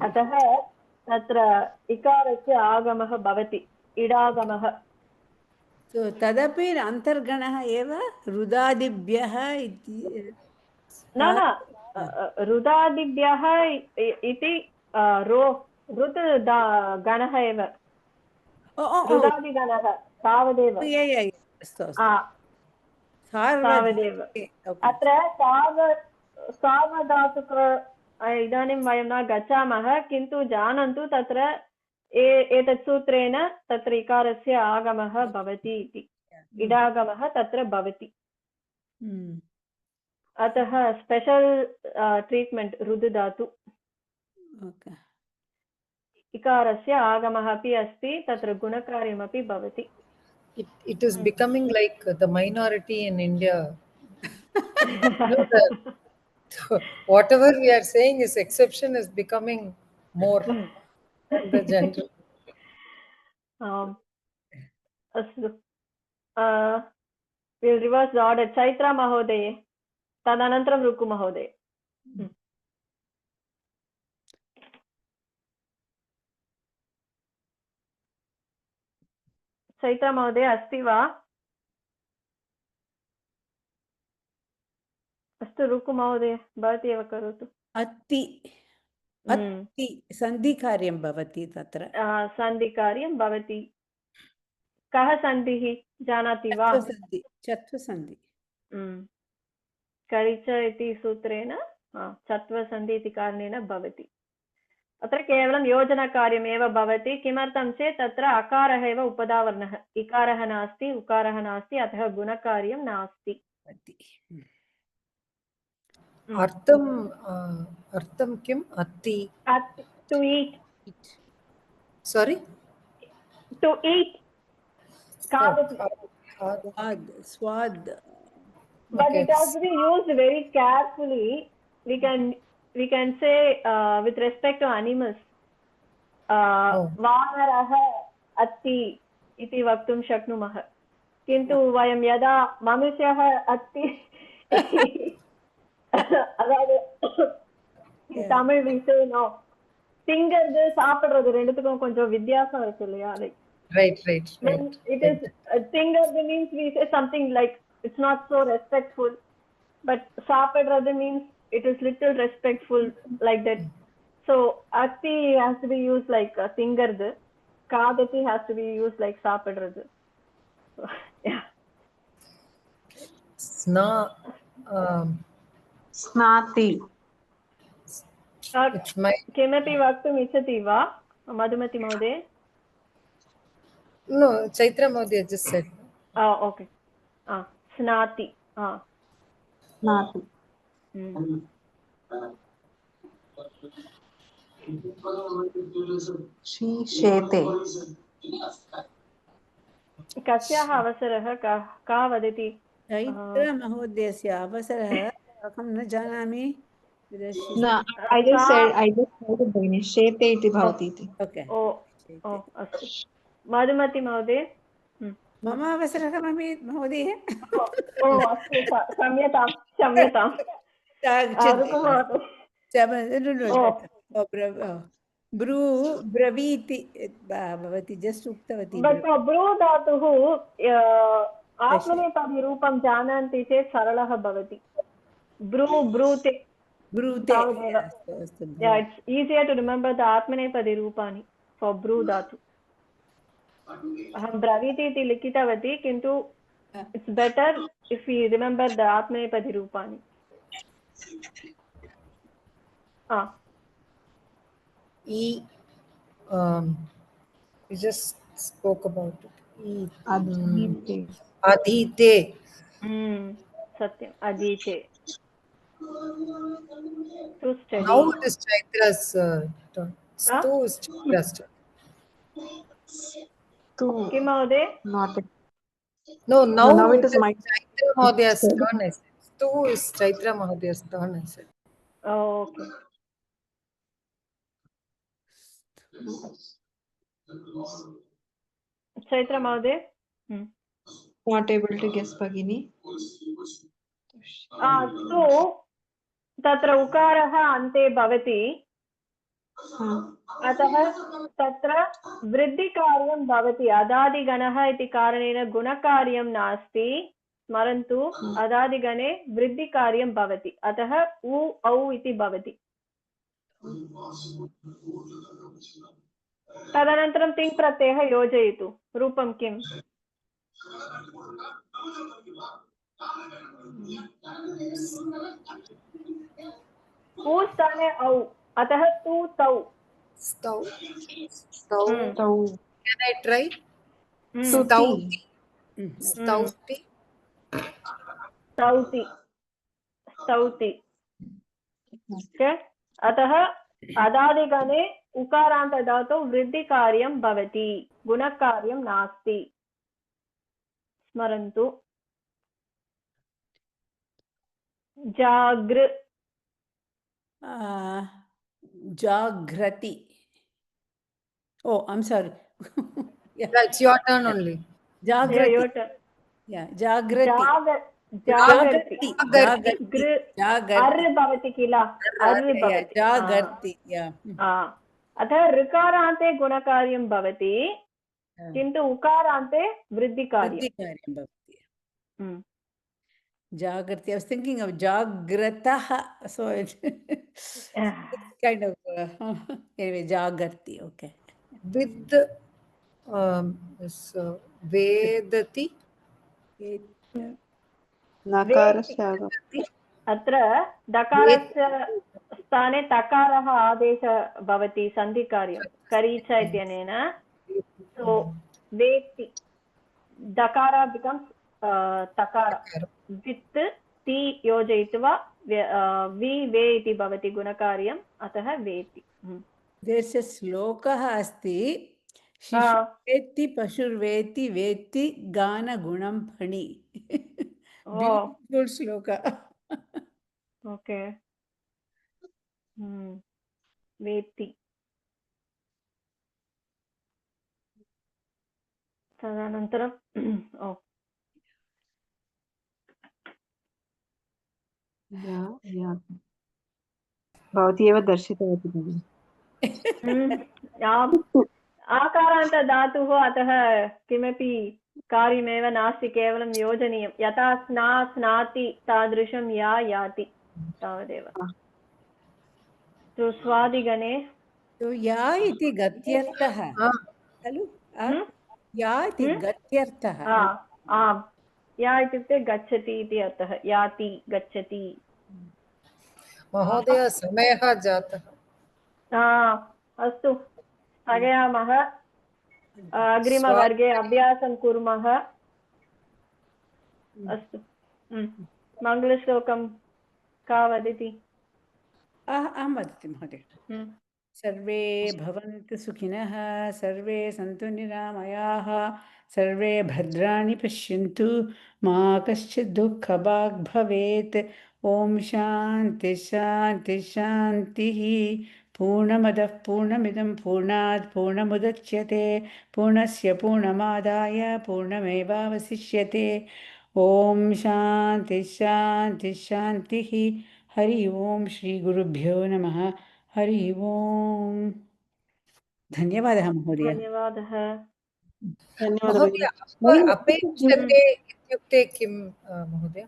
अतः तत्र इकारस्य आगमः भवति, इडागमः। तदपि अन्तर्गणः एव रुदादिभ्यः इति। न रुदादिभ्यः इति रुद् गणः एव, रुदादिगणः तावदेव। तावदेव। अत्र सार्वधातुक इदानीं वयं न गच्छामः, किन्तु जानन्तु तत्र एतत् सूत्रेण तत्र इकारस्य आगमः भवति इति, इडागमः तत्र भवति। अतः स्पेशल् ट्रीट्मेण्ट् रुद् धातु। इकारस्य आगमः अपि अस्ति, तत्र गुणकार्यमपि भवति। It is becoming like the minority in India. Whatever we are saying is exception is becoming more than the general. अस्तु, we'll reverse the order. Chaitra महोदय, तदनन्तरं रुकु महोदय। चैत्रा महोदय अस्ति वा? अस्तु रुकु महोदय, भवती एव करोतु। अत्ति सन्धिकार्यं भवति तत्र। सन्धिकार्यं भवति। कः सन्धिः जानाति वा? चत्वसन्धि। करिच इति सूत्रेण चत्वसन्धि इति कारणेन भवति। अत्र केवलं योजनकार्यमेव भवति। किमर्थं चेत् तत्र अकारः एव उपधावर्णः, इकारः नास्ति, उकारः नास्ति, अतः गुणकार्यं नास्ति। अर्थं किम्? अत्ति? To eat. Sorry? To eat. Swad. But it has to be used very carefully. We can say with respect to animals. वानरः अत्ति इति वक्तुं शक्नुमः, किन्तु वयं यदा मनुष्यः अत्ति தமிழ் we say no, திங்கிறது சாப்பிடுறது ரெண்டுத்துக்கும் கொஞ்சம் வித்தியாசம் இருக்கு இல்லையா? Like right. When it is திங்கிறது means we say something like it's not so respectful, but சாப்பிடுறது means it is little respectful, like that. So atti has to be used like திங்கிறது, காதத்தி has to be used like சாப்பிடுறது. So, yeah. Snati. It's my किमपि वक्तुम् इच्छति वा मधुमति महोदय? no. Chaitra Modi just said. Okay स्नाति Snati. She Shete. कस्याः अवसरः का वदति? चैत्रमहोदयस्य अवसरः अहं न जानामि. No, I just said it Bhagini. Shete iti bhavati iti. Okay ओ अस्तु मधुमति महोदय मम अवसरः महोदय ओ अस्तु क्षम्यताम् ब्रवीति भवती जस्ट उक्तवती. बट् ब्रू धातुः आत्मनेपदिरूपं जानन्ति चेत् सरलः भवति. ब्रूते it's easier to remember the आत्मनेपदी रूपाणि for ब्रू धातु. अहं ब्रवीति इति लिखितवती किन्तु it's better if we remember the आत्मनेपदी रूपाणि. We just spoke about it. Adhite. Adhite. सत्यम् अधीते. Now it is Chaitra's turn. Stu is Chaitra's turn. किं महोदय? Not it. No, now it is my Chaitra Mahodiya's turn. I said. Stu is Chaitra Mahodiya's turn. I said. Okay. Chaitra Mahode? Not able to guess Bhagini. So, तत्र उकारः अन्ते भवति अतः तत्र वृद्धिकार्यं भवति. अदादिगणः इति कारणेन गुणकार्यं नास्ति. स्मरन्तु अदादिगणे वृद्धिकार्यं भवति अतः उ औ इति भवति. तदनन्तरं तिङ् प्रत्ययः योजयतु. रूपं किम्? उ स्थाने औ अतः तु तौ. Stau. Can I try? Stauti. Stauti. स्तौति. Okay? अतः अदादिगणे उकारान्तदातौ वृद्धिकार्यं भवति, गुणकार्यं नास्ति. स्मरन्तु. जाग्रति. Oh, I'm sorry. It's your turn only. Jagrati. Your turn. Yeah, Jagrati. Jagarti. Jagarti. भवति किल? जागर्ति. अतः ऋकारान्ते गुणकार्यं भवति किन्तु उकारान्ते वृद्धिकार्यं भवति. Jagrati. I was thinking of Jagratah. So it's kind of anyway, Jagarti. Okay. With Vedati. अत्र दकारस्य स्थाने तकारः आदेशः भवति सन्धिकार्यं करीच इत्यनेन. सो वेति दकार becomes तकार वित् ति योजयित्वा वि वे इति भवति गुणकार्यम् अतः वेति. There's a श्लोकः अस्ति. शिशुवेति पशुर्वेति वेति गानगुणं फणि. Beautiful श्लोका. ओके. वेति. तदनन्तरं भवती एव दर्शितवती. आकारान्त धातुः अतः किमपि कार्यमेव नास्ति, केवलं योजनीयं. यथा स्ना स्नाति तादृशं या याति तावदेव. तो स्वादिगणे या इति गत्यर्थः खलु? या इति गत्यर्थः. आम् या इत्युक्ते गच्छति इति अर्थः याति गच्छति महोदय समयः जातः अस्तु स्थगयामः अग्रिमवर्गे अभ्यासं कुर्मः अस्तु मङ्गलश्लोकं का वदति अहं वदति महोदय सर्वे भवन्तु सुखिनः सर्वे सन्तु निरामयाः सर्वे भद्राणि पश्यन्तु मा कश्चित् दुःखभाग् भवेत् ॐ शान्ति शान्ति शान्तिः पूर्णमदः पूर्णमिदं पूर्णात् पूर्णमुदच्यते पूर्णस्य पूर्णमादाय पूर्णमेवावशिष्यते ॐ शान्ति शान्ति शान्तिः हरि ओम श्री गुरुभ्यो नमः हरि ओम धन्यवादः महोदय धन्यवादः महोदय अपेक्षते इत्युक्ते किं महोदय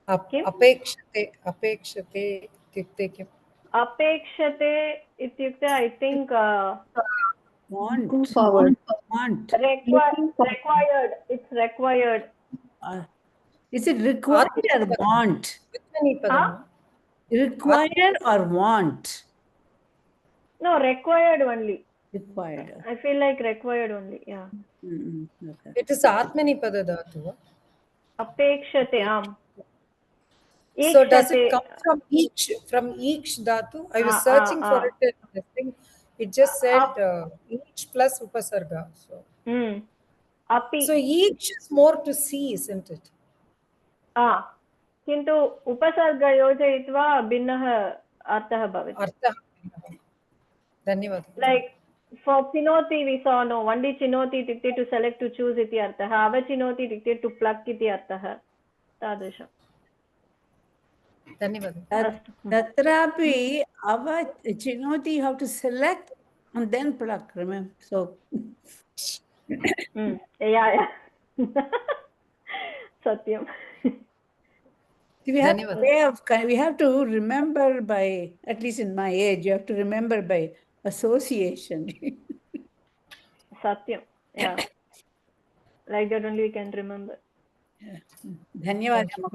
अपेक्षते अपेक्षते इत्युक्ते किम् अपेक्षते इत्युक्ते I think want required it's required is it required or want required or want no required only required I feel like required only yeah okay. It is atmanipada dhatu apekshate so does it come from each dhatu I was searching for it in this thing it just said each plus upasarga so api so each is more to see isn't it किन्तु उपसर्ग योजयित्वा भिन्नः अर्थः भवति धन्यवादः like for chinoti we saw no only chinoti इत्युक्ते to select to choose इति अर्थः अवचिनोति इत्युक्ते to pluck इति अर्थः तादृशम् धन्यवादः तत्रापि अवचिनोति you have to select and then pluck remember so yeah satyam we have we have to remember by at least in my age you have to remember by association satyam yeah like that only we can remember धन्यवादः